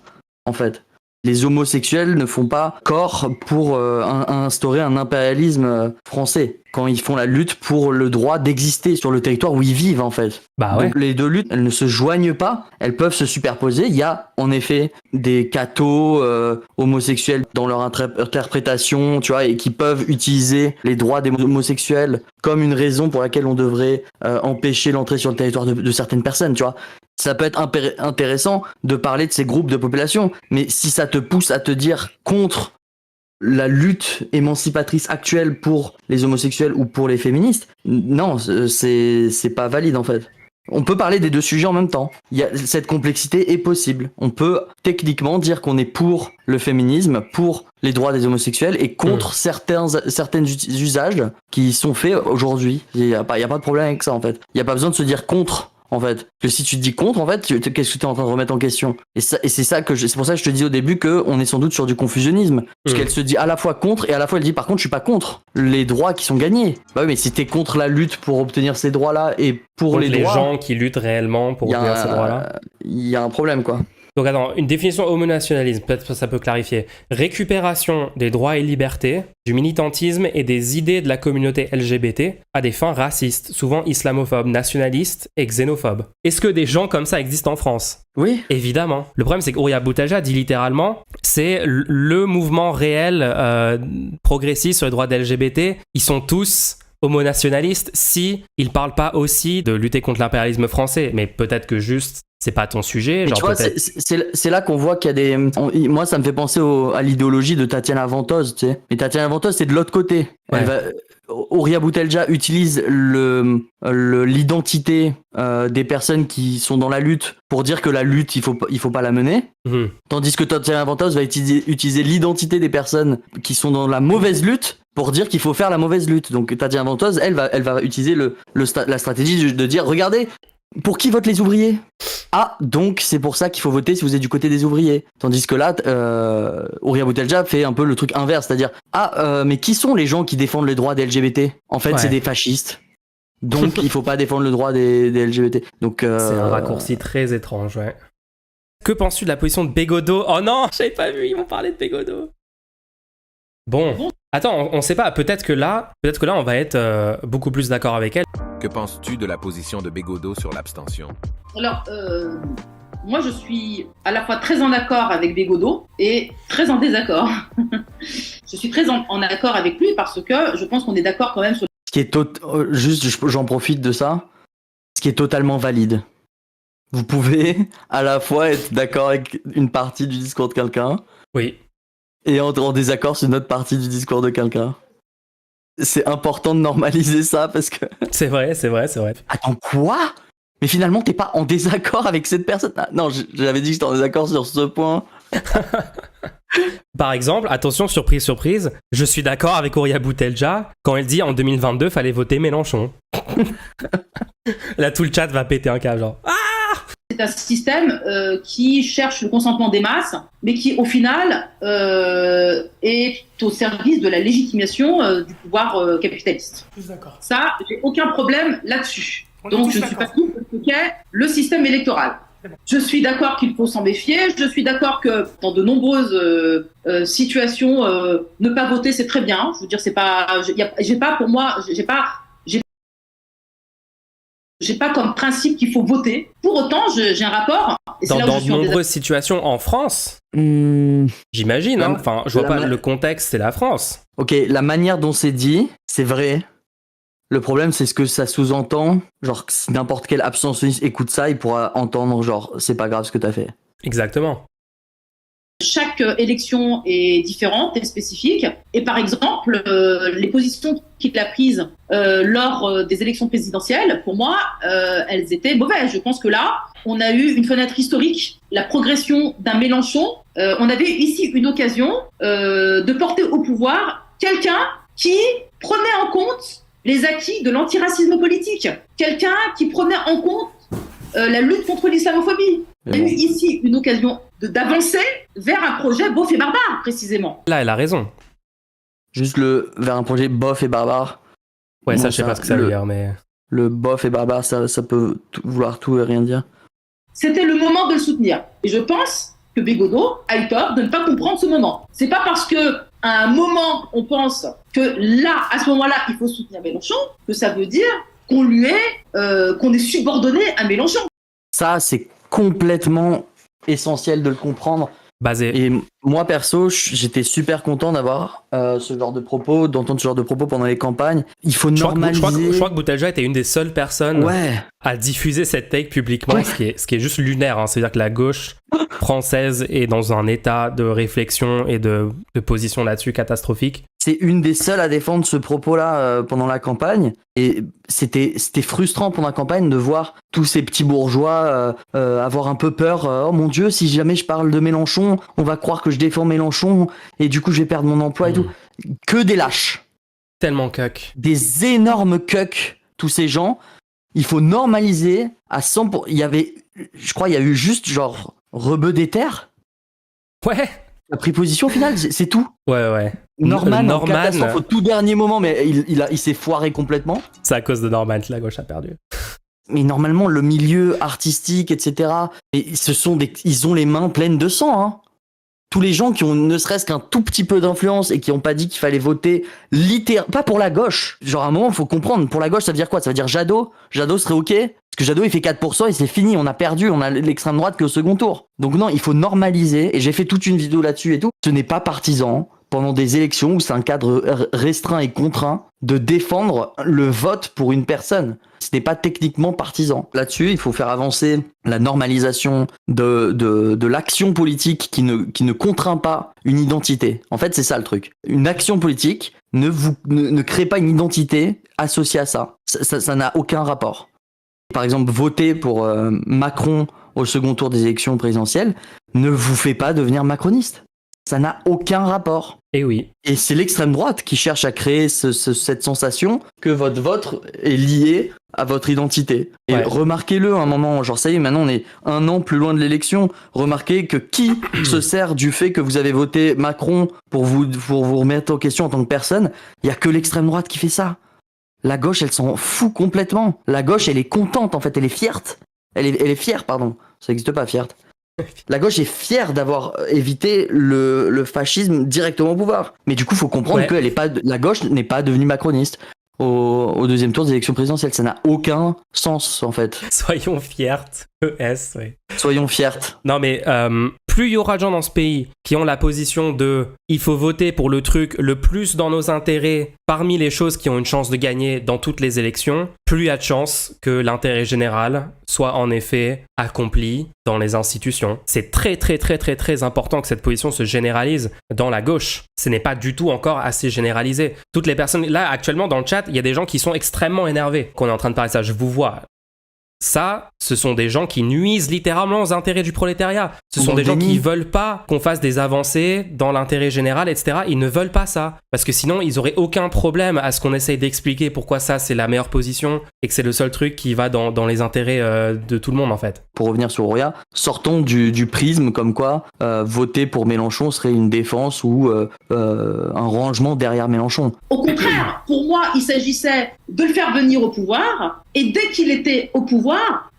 en fait. Les homosexuels ne font pas corps pour instaurer un impérialisme français quand ils font la lutte pour le droit d'exister sur le territoire où ils vivent en fait. Bah ouais. Donc les deux luttes, elles ne se joignent pas, elles peuvent se superposer. Il y a en effet des cathos homosexuels dans leur interprétation, tu vois, et qui peuvent utiliser les droits des homosexuels comme une raison pour laquelle on devrait empêcher l'entrée sur le territoire de certaines personnes, tu vois. Ça peut être intéressant de parler de ces groupes de population, mais si ça te pousse à te dire contre la lutte émancipatrice actuelle pour les homosexuels ou pour les féministes, non, c'est pas valide en fait. On peut parler des deux sujets en même temps. Cette complexité est possible. On peut techniquement dire qu'on est pour le féminisme, pour les droits des homosexuels et contre certains usages qui sont faits aujourd'hui. Il y a pas de problème avec ça en fait. Il y a pas besoin de se dire contre. En fait, que si tu te dis contre, en fait, qu'est-ce que tu es en train de remettre en question? Et c'est ça c'est pour ça que je te dis au début que on est sans doute sur du confusionnisme, parce qu'elle se dit à la fois contre et à la fois elle dit par contre je suis pas contre les droits qui sont gagnés. Bah oui, mais si t'es contre la lutte pour obtenir ces droits-là et pour donc les droits, gens qui luttent réellement pour obtenir ces droits-là. Il y a un problème quoi. Donc attends, une définition homonationalisme, peut-être que ça peut clarifier. Récupération des droits et libertés, du militantisme et des idées de la communauté LGBT à des fins racistes, souvent islamophobes, nationalistes et xénophobes. Est-ce que des gens comme ça existent en France? Oui. Évidemment. Le problème, c'est qu'Ouria Boutaja dit littéralement, c'est le mouvement réel progressiste sur les droits des LGBT. Ils sont tous homonationalistes si ils parlent pas aussi de lutter contre l'impérialisme français. Mais peut-être que juste c'est pas ton sujet. Genre tu vois, c'est là qu'on voit qu'il y a des. Moi, ça me fait penser à l'idéologie de Tatiana Ventose, tu sais. Mais Tatiana Ventose, c'est de l'autre côté. Ouais. Ouria Boutaja utilise l'identité des personnes qui sont dans la lutte pour dire que la lutte, il faut pas la mener. Tandis que Tatiana Ventose va utiliser l'identité des personnes qui sont dans la mauvaise lutte pour dire qu'il faut faire la mauvaise lutte. Donc Tatiana Ventose, elle va utiliser la stratégie de dire, regardez, pour qui votent les ouvriers? Ah, donc c'est pour ça qu'il faut voter si vous êtes du côté des ouvriers. Tandis que là, Ouria Boutaja fait un peu le truc inverse, c'est-à-dire mais qui sont les gens qui défendent les droits des LGBT? En fait, c'est des fascistes. Donc il faut pas défendre le droit des LGBT. Donc c'est un raccourci très étrange, ouais. Que penses-tu de la position de Bégodeau? Oh non, j'avais pas vu, ils m'ont parlé de Bégodeau. Bon, attends, on sait pas, peut-être que là, on va être beaucoup plus d'accord avec elle. Que penses-tu de la position de Bégodeau sur l'abstention? Alors, moi, je suis à la fois très en accord avec Bégodeau et très en désaccord. Je suis très en accord avec lui parce que je pense qu'on est d'accord quand même sur... Ce qui est juste, j'en profite de ça, ce qui est totalement valide. Vous pouvez à la fois être d'accord avec une partie du discours de quelqu'un, oui, et en désaccord sur une autre partie du discours de quelqu'un. C'est important de normaliser ça parce que... C'est vrai. Attends, quoi? Mais finalement, t'es pas en désaccord avec cette personne? Ah, non, j'avais dit que j'étais en désaccord sur ce point. Par exemple, attention, surprise, surprise, je suis d'accord avec Ouria Boutaja quand elle dit en 2022, fallait voter Mélenchon. Là, tout le chat va péter un câble, genre... Ah! C'est un système qui cherche le consentement des masses, mais qui, au final, est au service de la légitimation du pouvoir capitaliste. D'accord. Ça, j'ai aucun problème là-dessus. Donc, je ne suis pas contre ce qu'est le système électoral. Je suis d'accord qu'il faut s'en méfier. Je suis d'accord que dans de nombreuses situations, ne pas voter, c'est très bien. Je veux dire, c'est pas, j'ai pas comme principe qu'il faut voter. Pour autant, j'ai un rapport. Et dans de nombreuses situations en France, j'imagine. Hein. Enfin, je vois pas le contexte, c'est la France. Ok, la manière dont c'est dit, c'est vrai. Le problème, c'est ce que ça sous-entend. Genre, si n'importe quel abstentionniste écoute ça, il pourra entendre, genre, c'est pas grave ce que t'as fait. Exactement. Chaque élection est différente et spécifique. Et par exemple, les positions qu'il a prises lors des élections présidentielles, pour moi, elles étaient mauvaises. Je pense que là, on a eu une fenêtre historique, la progression d'un Mélenchon. On avait ici une occasion de porter au pouvoir quelqu'un qui prenait en compte les acquis de l'antiracisme politique, quelqu'un qui prenait en compte la lutte contre l'islamophobie. On a eu ici une occasion d'avancer vers un projet beauf et barbare, précisément. Là, elle a raison. Juste vers un projet bof et barbare. Ouais, bon, ça, je sais pas ce que ça veut dire, mais... Le bof et barbare, ça peut vouloir tout et rien dire. C'était le moment de le soutenir. Et je pense que Bégodeau a eu tort de ne pas comprendre ce moment. C'est pas parce que à un moment, on pense que là, à ce moment-là, il faut soutenir Mélenchon, que ça veut dire qu'on est subordonné à Mélenchon. Ça, c'est complètement essentiel de le comprendre. Basé. Et moi, perso, j'étais super content d'avoir ce genre de propos, d'entendre ce genre de propos pendant les campagnes. Il faut normaliser... Je crois que Boutaja était une des seules personnes à diffuser cette take publiquement, ce qui est juste lunaire. Hein. C'est-à-dire que la gauche française est dans un état de réflexion et de position là-dessus catastrophique. C'est une des seules à défendre ce propos-là pendant la campagne. Et c'était frustrant pendant la campagne de voir tous ces petits bourgeois avoir un peu peur. Oh mon Dieu, si jamais je parle de Mélenchon, on va croire que je défends Mélenchon et du coup je vais perdre mon emploi et tout. Que des lâches. Tellement cuck. Des énormes cucks, tous ces gens. Il faut normaliser à 100%. Il y a eu juste genre rebeu des terres. Ouais. La préposition finale, c'est tout. Ouais. Norman, catastrophe au tout dernier moment, mais il s'est foiré complètement. C'est à cause de Norman que la gauche a perdu. Mais normalement, le milieu artistique, etc., ils ont les mains pleines de sang. Hein. Tous les gens qui ont ne serait-ce qu'un tout petit peu d'influence et qui n'ont pas dit qu'il fallait voter pas pour la gauche. Genre à un moment, il faut comprendre. Pour la gauche, ça veut dire quoi ? Ça veut dire Jadot serait OK ? Parce que Jadot, il fait 4% et c'est fini. On a perdu. On a l'extrême droite qu'au second tour. Donc non, il faut normaliser. Et j'ai fait toute une vidéo là-dessus et tout. Ce n'est pas partisan. Pendant des élections où c'est un cadre restreint et contraint de défendre le vote pour une personne. Ce n'est pas techniquement partisan. Là-dessus, il faut faire avancer la normalisation de l'action politique qui ne contraint pas une identité. En fait, c'est ça le truc. Une action politique ne crée pas une identité associée à ça. Ça n'a aucun rapport. Par exemple, voter pour Macron au second tour des élections présidentielles ne vous fait pas devenir macroniste. Ça n'a aucun rapport. Et oui. Et c'est l'extrême droite qui cherche à créer cette sensation que votre vote est lié à votre identité. Et remarquez-le un moment, genre ça y est, maintenant on est 1 an plus loin de l'élection. Remarquez que qui se sert du fait que vous avez voté Macron pour vous remettre en question en tant que personne. Il y a que l'extrême droite qui fait ça. La gauche, elle s'en fout complètement. La gauche, elle est contente en fait, elle est fière. Elle est fière, pardon. Ça n'existe pas, fière. La gauche est fière d'avoir évité le fascisme directement au pouvoir. Mais du coup, il faut comprendre que la gauche n'est pas devenue macroniste au deuxième tour des élections présidentielles. Ça n'a aucun sens, en fait. Soyons fiers. ES, oui. Soyons fiers. Non, mais plus il y aura de gens dans ce pays qui ont la position de il faut voter pour le truc le plus dans nos intérêts parmi les choses qui ont une chance de gagner dans toutes les élections, plus il y a de chances que l'intérêt général soit en effet accompli dans les institutions. C'est très très très très très important que cette position se généralise dans la gauche. Ce n'est pas du tout encore assez généralisé. Toutes les personnes, là actuellement dans le chat, il y a des gens qui sont extrêmement énervés qu'on est en train de parler de ça. Je vous vois. Ça, ce sont des gens qui nuisent littéralement aux intérêts du prolétariat. Ce sont des gens qui veulent pas qu'on fasse des avancées dans l'intérêt général, etc. Ils ne veulent pas ça. Parce que sinon, ils auraient aucun problème à ce qu'on essaye d'expliquer pourquoi ça, c'est la meilleure position et que c'est le seul truc qui va dans les intérêts de tout le monde, en fait. Pour revenir sur Roya, sortons du prisme comme quoi voter pour Mélenchon serait une défense ou un rangement derrière Mélenchon. Au contraire, pour moi, il s'agissait de le faire venir au pouvoir et dès qu'il était au pouvoir,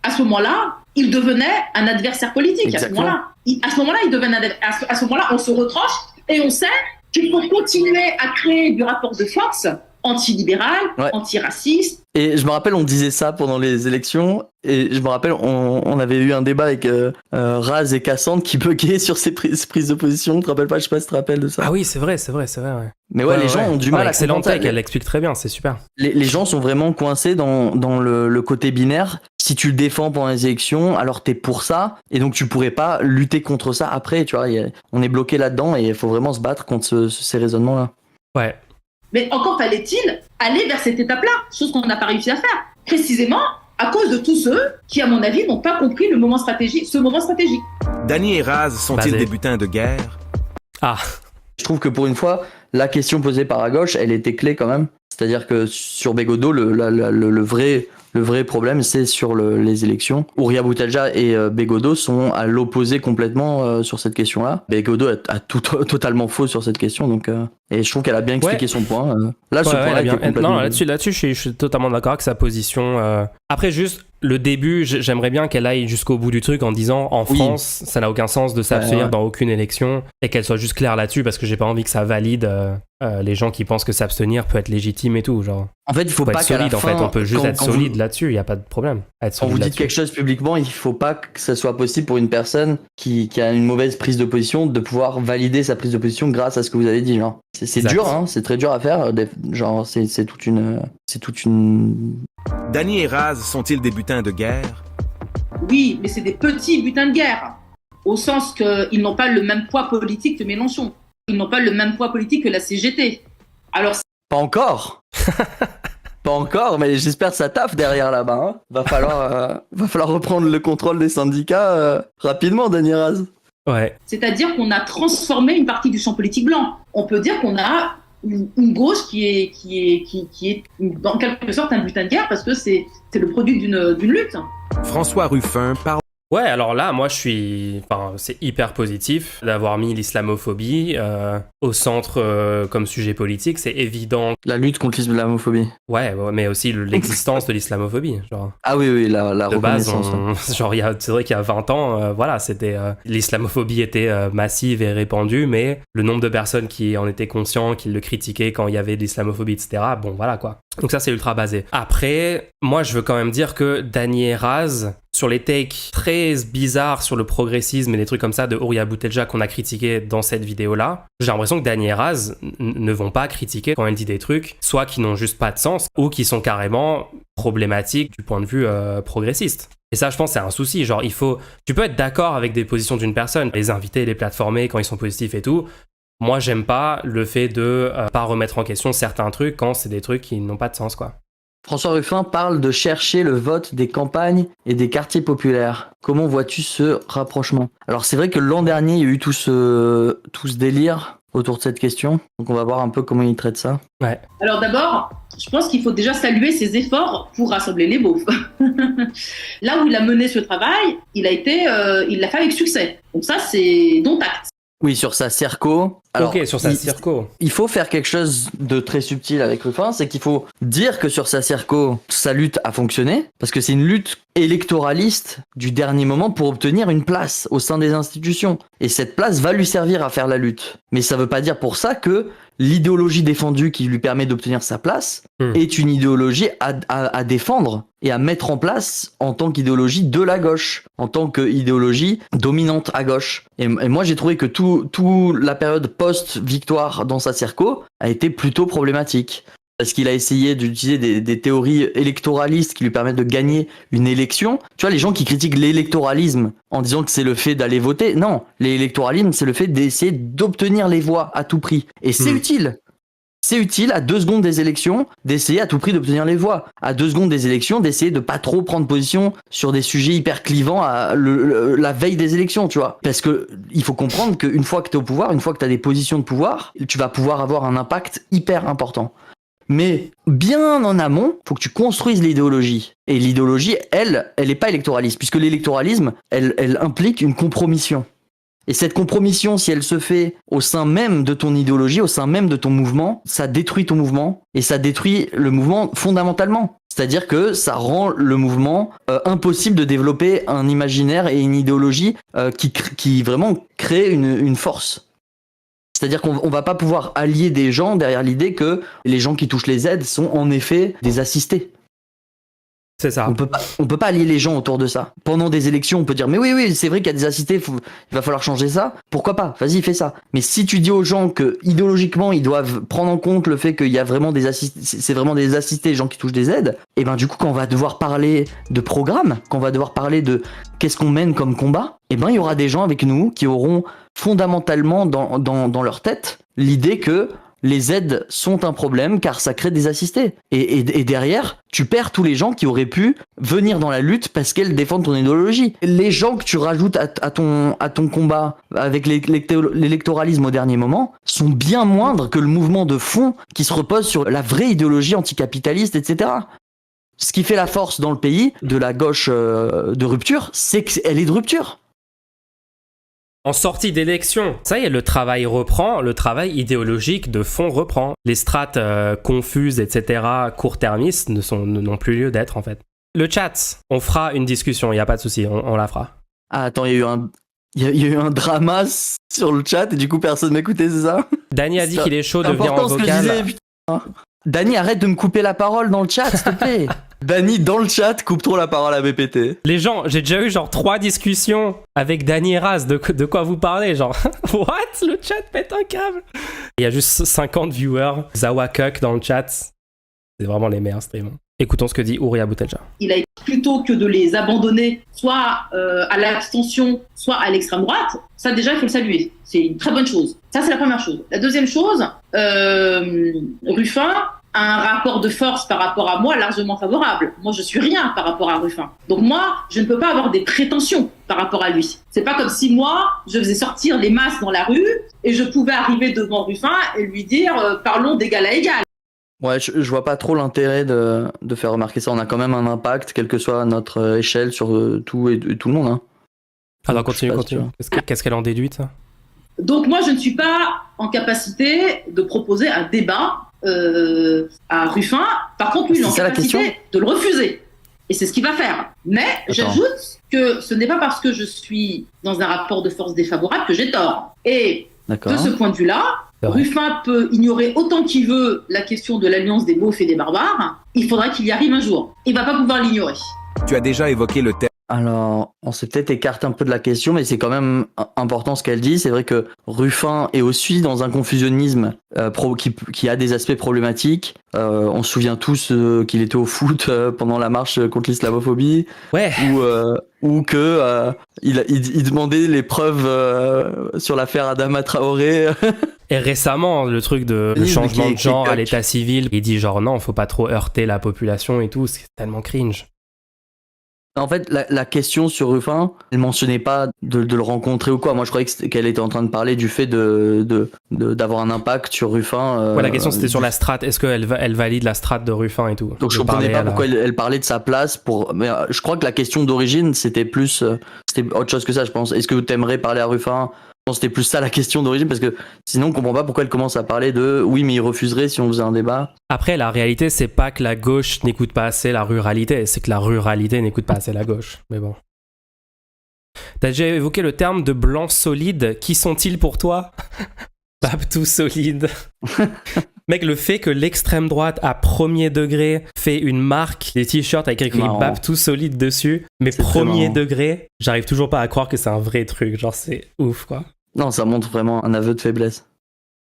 à ce moment-là, il devenait un adversaire politique. Exactement. À ce moment-là, à ce moment-là, on se retranche et on sait qu'il faut continuer à créer du rapport de force anti-libéral, anti-raciste. Et je me rappelle, on disait ça pendant les élections, et je me rappelle, on avait eu un débat avec Raz et Cassandre qui buguaient sur ces prises de position. Tu te rappelles pas? Je sais pas si tu te rappelles de ça. Ah oui, c'est vrai. Ouais. Mais les gens ont du mal à excellente tech, elle l'explique très bien, c'est super. Les gens sont vraiment coincés dans le côté binaire. Si tu le défends pendant les élections, alors t'es pour ça, et donc tu pourrais pas lutter contre ça après, tu vois. On est bloqué là-dedans, et il faut vraiment se battre contre ces raisonnements-là. Ouais. Mais encore fallait-il aller vers cette étape-là, chose qu'on n'a pas réussi à faire. Précisément à cause de tous ceux qui, à mon avis, n'ont pas compris ce moment stratégique. Dany et Raz sont-ils des butins de guerre? Ah. Je trouve que pour une fois, la question posée par la gauche, elle était clé quand même. C'est-à-dire que sur Bégodeau, le vrai problème, c'est sur les élections. Ouria Boutelja et Bégodeau sont à l'opposé complètement sur cette question-là. Bégodeau a totalement faux sur cette question, donc et je trouve qu'elle a bien expliqué son point. Là, ce point-là était complètement... Non, là-dessus, je suis totalement d'accord avec sa position. Après, juste le début, j'aimerais bien qu'elle aille jusqu'au bout du truc en disant en France, ça n'a aucun sens de s'abstenir dans aucune élection, et qu'elle soit juste claire là-dessus, parce que j'ai pas envie que ça valide les gens qui pensent que s'abstenir peut être légitime et tout, genre. En fait, il faut pas être solide, en fait, on peut juste être solide là-dessus, il y a pas de problème. Quand vous dites quelque chose publiquement, il faut pas que ça soit possible pour une personne qui a une mauvaise prise de position de pouvoir valider sa prise de position grâce à ce que vous avez dit, genre. C'est dur, hein, c'est très dur à faire, genre c'est toute une... Dany et Raz sont-ils des butins de guerre? Oui, mais c'est des petits butins de guerre. au sens qu'ils n'ont pas le même poids politique que Mélenchon. Ils n'ont pas le même poids politique que la CGT. Alors, Pas encore. Pas encore, mais j'espère que ça taffe derrière là-bas. Hein. Va falloir reprendre le contrôle des syndicats rapidement, Dany Raz. Ouais. c'est-à-dire qu'on a transformé une partie du champ politique blanc. On peut dire qu'on a une gauche qui est en quelque sorte un butin de guerre parce que c'est le produit d'une lutte. François Ruffin parle Ouais, alors là, moi, c'est hyper positif d'avoir mis l'islamophobie au centre comme sujet politique. C'est évident. La lutte contre l'islamophobie. Ouais, mais aussi l'existence de l'islamophobie. Genre. Ah oui, la De base, reconnaissance. genre, c'est vrai qu'il y a 20 ans, l'islamophobie était massive et répandue, mais le nombre de personnes qui en étaient conscients, qui le critiquaient quand il y avait de l'islamophobie, etc., bon, voilà, quoi. Donc ça, c'est ultra basé. Après, moi, je veux quand même dire que Dany Raz, sur les takes très bizarres sur le progressisme et des trucs comme ça de Ouria Boutelja qu'on a critiqué dans cette vidéo-là, j'ai l'impression que Dany Raz ne vont pas critiquer quand elle dit des trucs, soit qui n'ont juste pas de sens, ou qui sont carrément problématiques du point de vue progressiste. Et ça, je pense, c'est un souci. Genre, tu peux être d'accord avec des positions d'une personne, les inviter, les platformer quand ils sont positifs et tout. Moi, j'aime pas le fait de pas remettre en question certains trucs quand c'est des trucs qui n'ont pas de sens, quoi. François Ruffin parle de chercher le vote des campagnes et des quartiers populaires. Comment vois-tu ce rapprochement ? Alors c'est vrai que l'an dernier, il y a eu tout ce délire autour de cette question. Donc on va voir un peu comment il traite ça. Ouais. Alors d'abord, je pense qu'il faut déjà saluer ses efforts pour rassembler les beaufs. Là où il a mené ce travail, il l'a fait avec succès. Donc ça, c'est dont acte. Oui, sur sa Circo. Alors, ok, sur sa Circo. Il faut faire quelque chose de très subtil avec Ruffin, c'est qu'il faut dire que sur sa Circo, sa lutte a fonctionné, parce que c'est une lutte électoraliste du dernier moment pour obtenir une place au sein des institutions. Et cette place va lui servir à faire la lutte. Mais ça veut pas dire pour ça que l'idéologie défendue qui lui permet d'obtenir sa place est une idéologie à défendre et à mettre en place en tant qu'idéologie de la gauche, en tant qu'idéologie dominante à gauche. Et moi, j'ai trouvé que tout la période post-victoire dans sa Circo a été plutôt problématique. Parce qu'il a essayé d'utiliser des théories électoralistes qui lui permettent de gagner une élection. Tu vois, les gens qui critiquent l'électoralisme en disant que c'est le fait d'aller voter, non, l'électoralisme, c'est le fait d'essayer d'obtenir les voix à tout prix. Et c'est utile. C'est utile à 2 secondes des élections d'essayer à tout prix d'obtenir les voix. À 2 secondes des élections d'essayer de pas trop prendre position sur des sujets hyper clivants la veille des élections, tu vois. Parce que il faut comprendre qu'une fois que t'es au pouvoir, une fois que t'as des positions de pouvoir, tu vas pouvoir avoir un impact hyper important. Mais bien en amont, faut que tu construises l'idéologie. Et l'idéologie, elle est pas électoraliste, puisque l'électoralisme, elle implique une compromission. Et cette compromission, si elle se fait au sein même de ton idéologie, au sein même de ton mouvement, ça détruit ton mouvement, et ça détruit le mouvement fondamentalement. C'est-à-dire que ça rend le mouvement impossible de développer un imaginaire et une idéologie qui vraiment crée une force. C'est-à-dire qu'on va pas pouvoir allier des gens derrière l'idée que les gens qui touchent les aides sont en effet des assistés. C'est ça. On peut pas allier les gens autour de ça. Pendant des élections, on peut dire mais oui, c'est vrai qu'il y a des assistés, il va falloir changer ça. Pourquoi pas ? Vas-y, fais ça. Mais si tu dis aux gens que idéologiquement, ils doivent prendre en compte le fait qu'il y a vraiment des assistés, c'est vraiment des assistés, les gens qui touchent des aides, et ben du coup, quand on va devoir parler de programme, quand on va devoir parler de qu'est-ce qu'on mène comme combat, et ben il y aura des gens avec nous qui auront fondamentalement dans leur tête l'idée que les aides sont un problème car ça crée des assistés. Et derrière, tu perds tous les gens qui auraient pu venir dans la lutte parce qu'elles défendent ton idéologie. Les gens que tu rajoutes à ton combat avec l'électoralisme au dernier moment sont bien moindres que le mouvement de fond qui se repose sur la vraie idéologie anticapitaliste, etc. Ce qui fait la force dans le pays de la gauche de rupture, c'est qu'elle est de rupture. En sortie d'élection, ça y est, le travail reprend, le travail idéologique de fond reprend. Les strates confuses, etc., court-termistes n'ont plus lieu d'être, en fait. Le chat, on fera une discussion, il n'y a pas de souci, on la fera. Ah, attends, il y a eu un drama sur le chat et du coup personne m'écoutait, c'est ça ? Dany a dit qu'il est chaud de venir en vocal. Dany, arrête de me couper la parole dans le chat, s'il te plaît. Dany, dans le chat, coupe trop la parole à BPT. Les gens, j'ai déjà eu genre 3 discussions avec Dany Raz, de quoi vous parlez, genre, what ? Le chat pète un câble. Il y a juste 50 viewers, Zawakuk dans le chat. C'est vraiment les meilleurs streams. Écoutons ce que dit Ouria Boutelja. Il a plutôt que de les abandonner soit à l'abstention, soit à l'extrême droite, ça déjà il faut le saluer. C'est une très bonne chose. Ça c'est la première chose. La deuxième chose, Ruffin a un rapport de force par rapport à moi largement favorable. Moi je suis rien par rapport à Ruffin. Donc moi je ne peux pas avoir des prétentions par rapport à lui. C'est pas comme si moi je faisais sortir les masses dans la rue et je pouvais arriver devant Ruffin et lui dire parlons d'égal à égal. Ouais, je vois pas trop l'intérêt de faire remarquer ça. On a quand même un impact, quelle que soit notre échelle, sur tout et tout le monde. Hein. Alors continue. Qu'est-ce qu'elle en déduit, ça? Donc moi, je ne suis pas en capacité de proposer un débat à Ruffin. Par contre, lui, il est en capacité de le refuser. Et c'est ce qu'il va faire. Mais j'ajoute que ce n'est pas parce que je suis dans un rapport de force défavorable que j'ai tort. Et de ce point de vue-là, Ruffin peut ignorer autant qu'il veut la question de l'alliance des beaufs et des barbares. Il faudra qu'il y arrive un jour. Il ne va pas pouvoir l'ignorer. Tu as déjà évoqué le terme. Alors, on s'est peut-être écarté un peu de la question, mais c'est quand même important ce qu'elle dit. C'est vrai que Ruffin est aussi dans un confusionnisme qui a des aspects problématiques. On se souvient tous qu'il était au foot pendant la marche contre l'islamophobie. Ouais. Ou que il demandait les preuves sur l'affaire Adama Traoré. Et récemment, le truc de changement de genre à l'état civil, il dit genre non, faut pas trop heurter la population et tout, c'est tellement cringe. En fait, la question sur Ruffin, elle mentionnait pas de le rencontrer ou quoi. Moi, je croyais qu'elle était en train de parler du fait d'avoir un impact sur Ruffin. Ouais, la question c'était sur la strate. Est-ce qu'elle valide la strate de Ruffin et tout? Donc je comprenais pas pourquoi elle parlait de sa place. Mais je crois que la question d'origine, c'était autre chose que ça, je pense. Est-ce que tu aimerais parler à Ruffin? C'était plus ça la question d'origine, parce que sinon on comprend pas pourquoi elle commence à parler de oui mais il refuserait si on faisait un débat. Après la réalité c'est pas que la gauche n'écoute pas assez la ruralité, c'est que la ruralité n'écoute pas assez la gauche, mais bon. T'as déjà évoqué le terme de blanc solide, qui sont-ils pour toi? Babtou solide. Mec, le fait que l'extrême droite à premier degré fait une marque, des t-shirts avec écrit Babtou solide dessus, mais premier degré, j'arrive toujours pas à croire que c'est un vrai truc, genre c'est ouf quoi. Non, ça montre vraiment un aveu de faiblesse.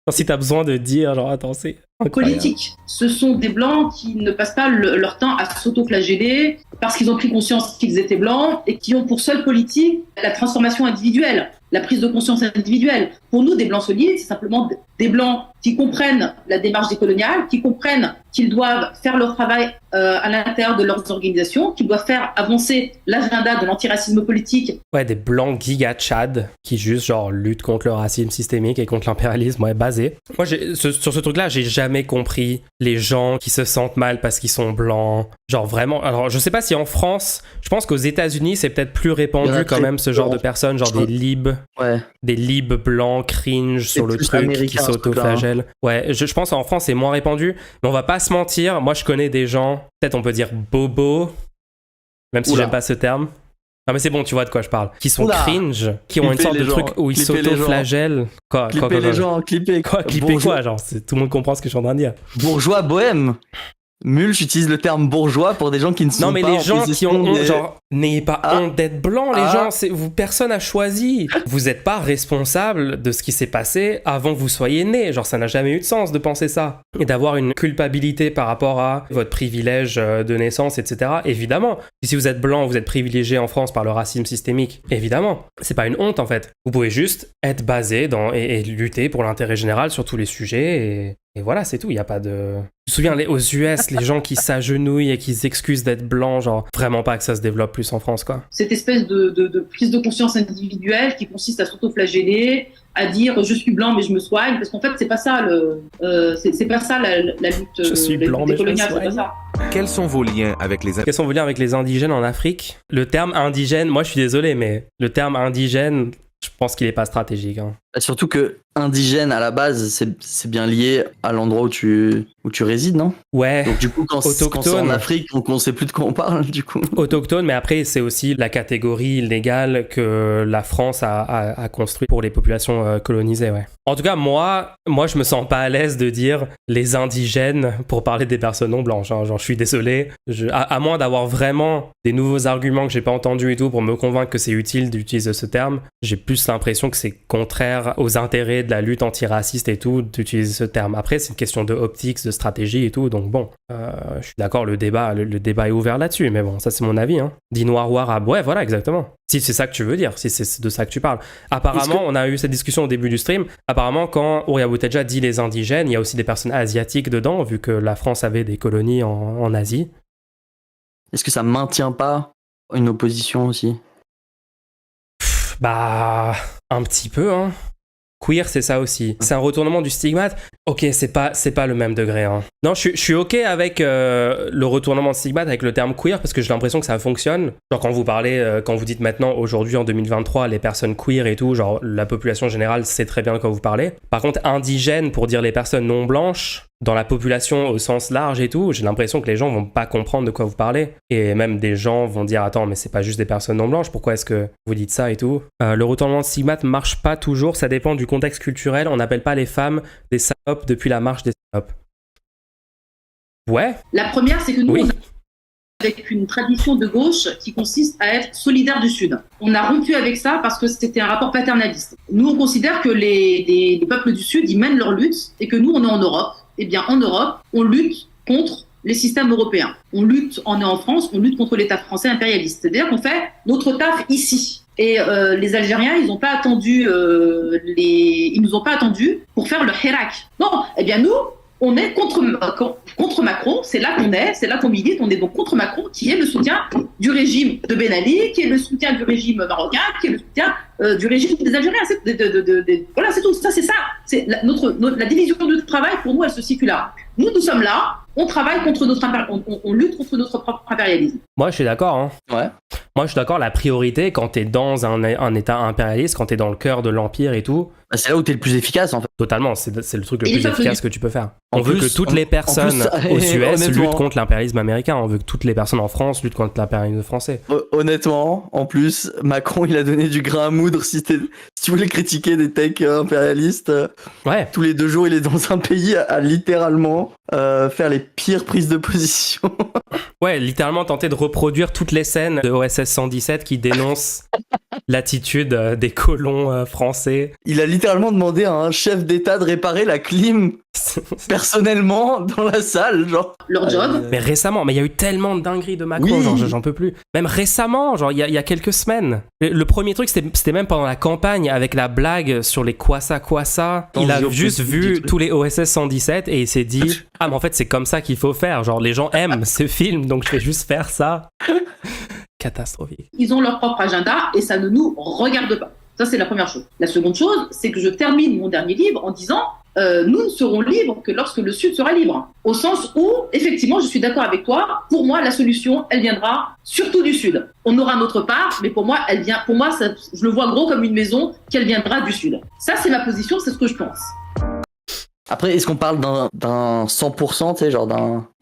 Alors, si t'as besoin de dire, genre attends, c'est incroyable. Politique. Ce sont des blancs qui ne passent pas leur temps à s'auto-flageller parce qu'ils ont pris conscience qu'ils étaient blancs et qui ont pour seule politique la transformation individuelle, la prise de conscience individuelle. Pour nous, des blancs solides, c'est simplement des blancs qui comprennent la démarche décoloniale, qui comprennent qu'ils doivent faire leur travail à l'intérieur de leurs organisations, qu'ils doivent faire avancer l'agenda de l'antiracisme politique. Ouais, des blancs giga Tchad qui juste genre luttent contre le racisme systémique et contre l'impérialisme, ouais, basé. Moi, sur ce truc-là, j'ai jamais compris les gens qui se sentent mal parce qu'ils sont blancs. Genre vraiment, alors je sais pas si en France, je pense qu'aux États-Unis c'est peut-être plus répandu quand même ce genre de personnes, genre des libs blancs cringe sur le truc qui s'auto-flagellent. Ouais, je pense qu'en France c'est moins répandu, mais on va pas se mentir, moi je connais des gens, peut-être on peut dire bobo, même si j'aime pas ce terme. Non mais c'est bon, tu vois de quoi je parle. Qui sont cringe, qui ont une sorte de truc où ils s'auto-flagellent. Quoi, clipper les gens, clipper quoi, genre tout le monde comprend ce que je suis en train de dire. Bourgeois bohème. Mulch utilise le terme bourgeois pour des gens qui ne sont pas. Non, mais les gens qui ont honte, genre, n'ayez pas honte d'être blanc, les gens, personne n'a choisi. Vous n'êtes pas responsable de ce qui s'est passé avant que vous soyez né. Genre, ça n'a jamais eu de sens de penser ça. Et d'avoir une culpabilité par rapport à votre privilège de naissance, etc. Évidemment. Et si vous êtes blanc, vous êtes privilégié en France par le racisme systémique. Évidemment. C'est pas une honte, en fait. Vous pouvez juste être basé et lutter pour l'intérêt général sur tous les sujets et voilà, c'est tout, il n'y a pas de... Je me souviens, aux US, les gens qui s'agenouillent et qui s'excusent d'être blancs, genre, vraiment pas que ça se développe plus en France, quoi. Cette espèce de prise de conscience individuelle qui consiste à s'auto-flageller, à dire « je suis blanc mais je me soigne », parce qu'en fait, c'est pas ça, c'est pas ça la lutte je suis blanc, mais je me soigne. C'est pas ça. Quels sont vos liens avec les... Quels sont vos liens avec les indigènes en Afrique? Le terme indigène, moi je suis désolé, mais le terme indigène... Je pense qu'il est pas stratégique. Hein. Surtout que indigène à la base, c'est bien lié à l'endroit où tu résides, non? Ouais. Donc du coup, quand c'est en Afrique, on sait plus de quoi on parle, du coup. Autochtone, mais après, c'est aussi la catégorie légale que la France a construite pour les populations colonisées, ouais. En tout cas, moi, je me sens pas à l'aise de dire les indigènes pour parler des personnes non blanches. Genre, je suis désolé. À moins d'avoir vraiment des nouveaux arguments que j'ai pas entendus et tout pour me convaincre que c'est utile d'utiliser ce terme, j'ai plus l'impression que c'est contraire sert aux intérêts de la lutte antiraciste et tout d'utiliser ce terme. Après, c'est une question de optique, de stratégie et tout, donc bon, je suis d'accord, le débat est ouvert là-dessus, mais bon, ça c'est mon avis. Hein. Dit noir ou arabe, ouais, voilà, exactement. Si c'est ça que tu veux dire, si c'est de ça que tu parles. Apparemment, on a eu cette discussion au début du stream, apparemment, quand Ouria Boutedja dit les indigènes, il y a aussi des personnes asiatiques dedans, vu que la France avait des colonies en Asie. Est-ce que ça maintient pas une opposition aussi? Bah, un petit peu, hein. Queer, c'est ça aussi. C'est un retournement du stigmate. Ok, c'est pas le même degré. Hein. Non, je suis ok avec le retournement de stigmate, avec le terme queer, parce que j'ai l'impression que ça fonctionne. Genre quand vous parlez, quand vous dites maintenant, aujourd'hui en 2023, les personnes queer et tout, genre la population générale sait très bien de quoi vous parlez. Par contre, indigène, pour dire les personnes non blanches, dans la population au sens large et tout, j'ai l'impression que les gens vont pas comprendre de quoi vous parlez. Et même des gens vont dire, attends, mais c'est pas juste des personnes non blanches, pourquoi est-ce que vous dites ça et tout? Le retournement de stigmate marche pas toujours, ça dépend du contexte culturel. On n'appelle pas les femmes des salopes depuis la marche des salopes. Ouais. La première, c'est que nous, on a avec une tradition de gauche qui consiste à être solidaire du Sud. On a rompu avec ça parce que c'était un rapport paternaliste. Nous, on considère que les peuples du Sud, ils mènent leur lutte et que nous, on est en Europe. Eh bien, en Europe, on lutte contre les systèmes européens. On est en France, on lutte contre l'État français impérialiste. C'est-à-dire qu'on fait notre taf ici. Et les Algériens, ils n'ont pas attendu, ils nous ont pas attendu pour faire le Hirak. Non, eh bien nous, on est contre Macron. C'est là qu'on milite. On est donc contre Macron, qui est le soutien du régime de Ben Ali, qui est le soutien du régime marocain, qui est le soutien du régime des Algériens. Voilà, c'est tout. Ça, c'est ça. C'est la division du travail pour nous, elle se situe là. Nous sommes là. On travaille contre on lutte contre notre propre impérialisme. Moi, je suis d'accord. Hein. Ouais. Moi, je suis d'accord. La priorité, quand t'es dans un État impérialiste, quand t'es dans le cœur de l'empire et tout, bah, c'est là où t'es le plus efficace, en fait. Totalement. C'est le truc le plus efficace que tu peux faire. On veut que toutes les personnes aux US luttent contre l'impérialisme américain. On veut que toutes les personnes en France luttent contre l'impérialisme français. Honnêtement, en plus, Macron, il a donné du grain à moudre. Si tu voulais critiquer des techs impérialistes, ouais. Tous les 2 jours, il est dans un pays à littéralement faire les pires prises de position. Ouais, littéralement tenter de reproduire toutes les scènes de OSS 117 qui dénoncent l'attitude des colons français. Il a littéralement demandé à un chef d'État de réparer la clim personnellement dans la salle, genre. Leur job. Mais récemment, il y a eu tellement de dingueries de Macron, oui. Genre j'en peux plus. Même récemment, genre il y a quelques semaines. Le premier truc, c'était même pendant la campagne avec la blague sur les Kwassa. Il a juste vu tous les OSS 117 et il s'est dit ah mais en fait c'est comme ça qu'il faut faire. Genre les gens aiment ce film, donc je vais juste faire ça. Catastrophique. Ils ont leur propre agenda et ça ne nous regarde pas. Ça, c'est la première chose. La seconde chose, c'est que je termine mon dernier livre en disant nous ne serons libres que lorsque le Sud sera libre. Au sens où, effectivement, je suis d'accord avec toi, pour moi, la solution, elle viendra surtout du Sud. On aura notre part, mais pour moi, ça, je le vois gros comme une maison, qu'elle viendra du Sud. Ça, c'est ma position, c'est ce que je pense. Après, est-ce qu'on parle d'un 100%, tu sais, genre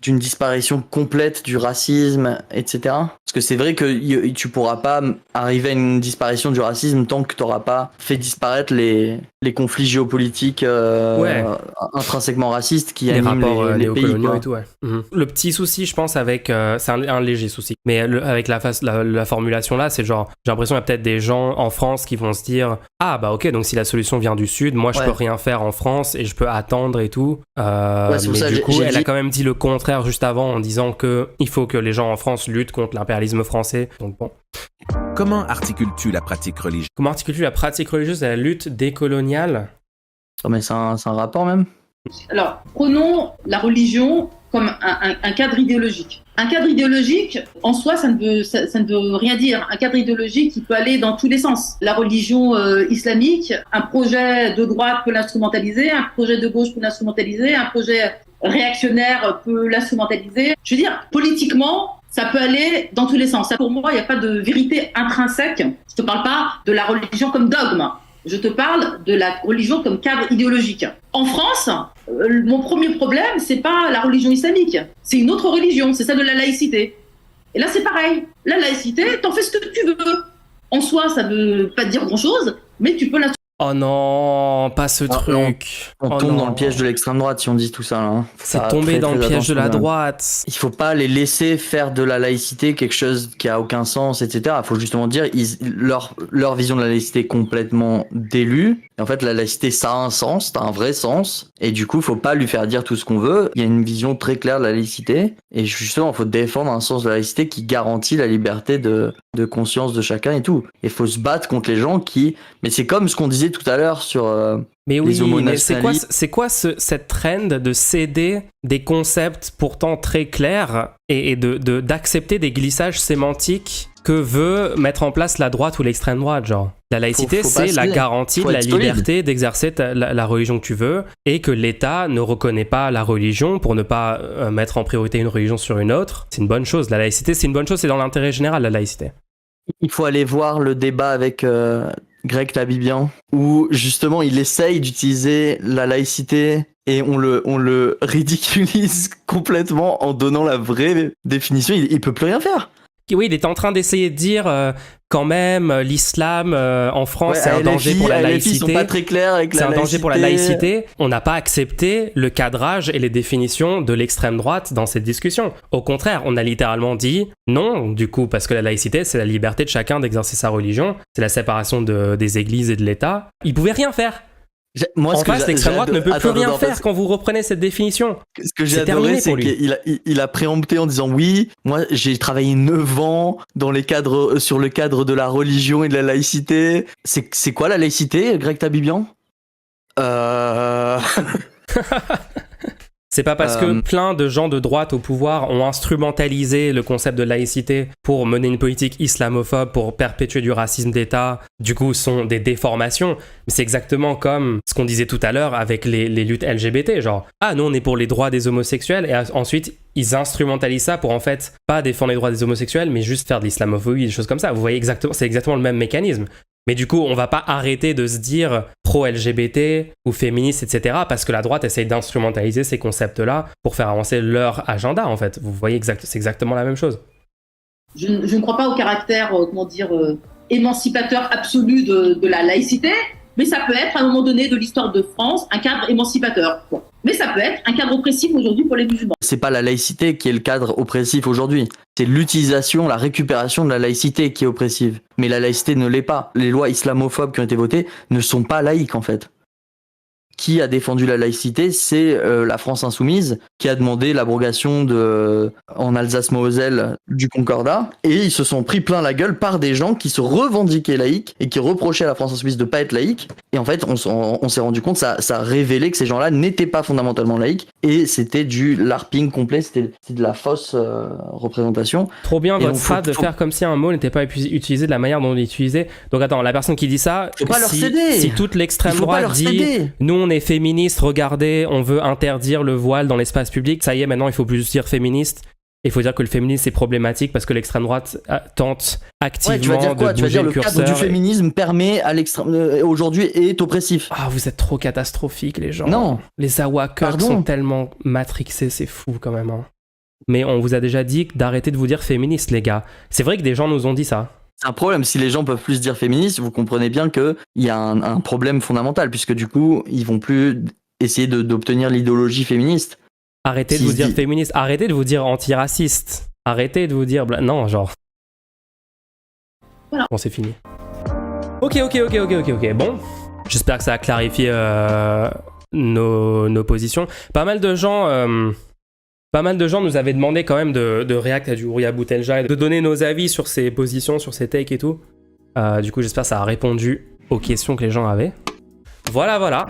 d'une disparition complète du racisme, etc. Parce que c'est vrai que tu pourras pas arriver à une disparition du racisme tant que tu n'auras pas fait disparaître les conflits géopolitiques intrinsèquement racistes qui animent rapports les pays. Et tout, ouais. Le petit souci, je pense, avec... c'est un léger souci. Mais avec la formulation là, c'est genre... J'ai l'impression qu'il y a peut-être des gens en France qui vont se dire « Ah, bah ok, donc si la solution vient du Sud, moi je peux rien faire en France et je peux attendre et tout. » Mais du coup, elle a quand même dit le contraire juste avant en disant qu'il faut que les gens en France luttent contre l'impérialisme français. Donc bon. Comment articules-tu la pratique religieuse? Comment articules-tu la pratique religieuse à la lutte décoloniale? Oh, mais c'est un rapport même. Alors, prenons la religion comme un cadre idéologique. Un cadre idéologique, en soi, ça ne veut rien dire. Un cadre idéologique, il peut aller dans tous les sens. La religion islamique, un projet de droite peut l'instrumentaliser, un projet de gauche peut l'instrumentaliser, un projet réactionnaire peut l'instrumentaliser. Je veux dire, politiquement, ça peut aller dans tous les sens. Ça, pour moi, il n'y a pas de vérité intrinsèque. Je ne te parle pas de la religion comme dogme. Je te parle de la religion comme cadre idéologique. En France, mon premier problème, c'est pas la religion islamique. C'est une autre religion, c'est celle de la laïcité. Et là, c'est pareil. La laïcité, t'en fais ce que tu veux. En soi, ça veut pas dire grand-chose, mais tu peux la... Oh non, pas ce truc. On tombe dans le piège de l'extrême droite si on dit tout ça. Là. C'est tomber dans le piège de la droite. Il faut pas les laisser faire de la laïcité quelque chose qui a aucun sens, etc. Il faut justement dire leur vision de la laïcité est complètement délue. Et en fait, la laïcité, ça a un sens, ça a un vrai sens. Et du coup, faut pas lui faire dire tout ce qu'on veut. Il y a une vision très claire de la laïcité. Et justement, il faut défendre un sens de la laïcité qui garantit la liberté de conscience de chacun et tout. Et il faut se battre contre les gens qui... Mais c'est comme ce qu'on disait tout à l'heure sur mais oui, les homonationalistes. C'est quoi cette trend de céder des concepts pourtant très clairs et d'accepter des glissages sémantiques que veut mettre en place la droite ou l'extrême droite, genre. La laïcité, c'est la garantie de la liberté d'exercer la religion que tu veux et que l'État ne reconnaît pas la religion pour ne pas mettre en priorité une religion sur une autre. C'est une bonne chose. La laïcité, c'est une bonne chose. C'est dans l'intérêt général, la laïcité. Il faut aller voir le débat avec Greg Tabibian où justement il essaye d'utiliser la laïcité et on le ridiculise complètement en donnant la vraie définition. Il peut plus rien faire. Oui, il est en train d'essayer de dire quand même l'islam en France c'est un danger pour la laïcité. Ils sont pas très clairs avec c'est un danger pour la laïcité. On n'a pas accepté le cadrage et les définitions de l'extrême droite dans cette discussion. Au contraire, on a littéralement dit non, du coup, parce que la laïcité, c'est la liberté de chacun d'exercer sa religion, c'est la séparation des églises et de l'État. Ils pouvaient rien faire. Moi, en face, l'extrême droite ne peut plus rien faire quand vous reprenez cette définition. Ce que j'ai adoré, c'est qu'il a préempté en disant oui, moi j'ai travaillé 9 ans sur le cadre de la religion et de la laïcité. C'est quoi la laïcité, Greg Tabibian C'est pas parce que plein de gens de droite au pouvoir ont instrumentalisé le concept de laïcité pour mener une politique islamophobe, pour perpétuer du racisme d'État, du coup sont des déformations. Mais c'est exactement comme ce qu'on disait tout à l'heure avec les luttes LGBT, genre « Ah, nous on est pour les droits des homosexuels » et ensuite ils instrumentalisent ça pour en fait pas défendre les droits des homosexuels mais juste faire de l'islamophobie, des choses comme ça. Vous voyez exactement, c'est exactement le même mécanisme. Mais du coup, on va pas arrêter de se dire pro-LGBT ou féministe, etc. parce que la droite essaye d'instrumentaliser ces concepts-là pour faire avancer leur agenda, en fait. Vous voyez, c'est exactement la même chose. Je ne crois pas au caractère, émancipateur absolu de la laïcité, mais ça peut être, à un moment donné de l'histoire de France, un cadre émancipateur. Bon. Mais ça peut être un cadre oppressif aujourd'hui pour les musulmans. C'est pas la laïcité qui est le cadre oppressif aujourd'hui. C'est l'utilisation, la récupération de la laïcité qui est oppressive. Mais la laïcité ne l'est pas. Les lois islamophobes qui ont été votées ne sont pas laïques, en fait. Qui a défendu la laïcité, c'est la France insoumise, qui a demandé l'abrogation en Alsace-Moselle du Concordat. Et ils se sont pris plein la gueule par des gens qui se revendiquaient laïcs et qui reprochaient à la France insoumise de pas être laïque. Et en fait, on s'est rendu compte, ça a révélé que ces gens-là n'étaient pas fondamentalement laïques. Et c'était du LARPing complet, c'était de la fausse représentation. Trop bien votre phrase de faire comme si un mot n'était pas utilisé de la manière dont on l'utilisait. Donc attends, la personne qui dit ça, si toute l'extrême droite dit « Nous, on est féministes, regardez, on veut interdire le voile dans l'espace public. Ça y est, maintenant, il faut plus dire féministe. Il faut dire que le féminisme, c'est problématique parce que l'extrême droite tente activement de bouger le curseur. Tu vas dire le cadre du féminisme permet à l'extrême... aujourd'hui est oppressif. Ah, vous êtes trop catastrophiques, les gens. Non. Les Awakers sont tellement matrixés, c'est fou quand même. Hein. Mais on vous a déjà dit d'arrêter de vous dire féministe, les gars. C'est vrai que des gens nous ont dit ça. C'est un problème. Si les gens peuvent plus dire féministe, vous comprenez bien qu'il y a un problème fondamental, puisque du coup, ils vont plus essayer d'obtenir l'idéologie féministe. Arrêtez de vous dire féministe, arrêtez de vous dire antiraciste, arrêtez de vous dire... Non, genre... Voilà. Bon, c'est fini. Ok. Bon, j'espère que ça a clarifié nos positions. Pas mal de gens nous avaient demandé quand même de react à du Ouria Boutelja et de donner nos avis sur ses positions, sur ses takes et tout. Du coup, j'espère que ça a répondu aux questions que les gens avaient. Voilà.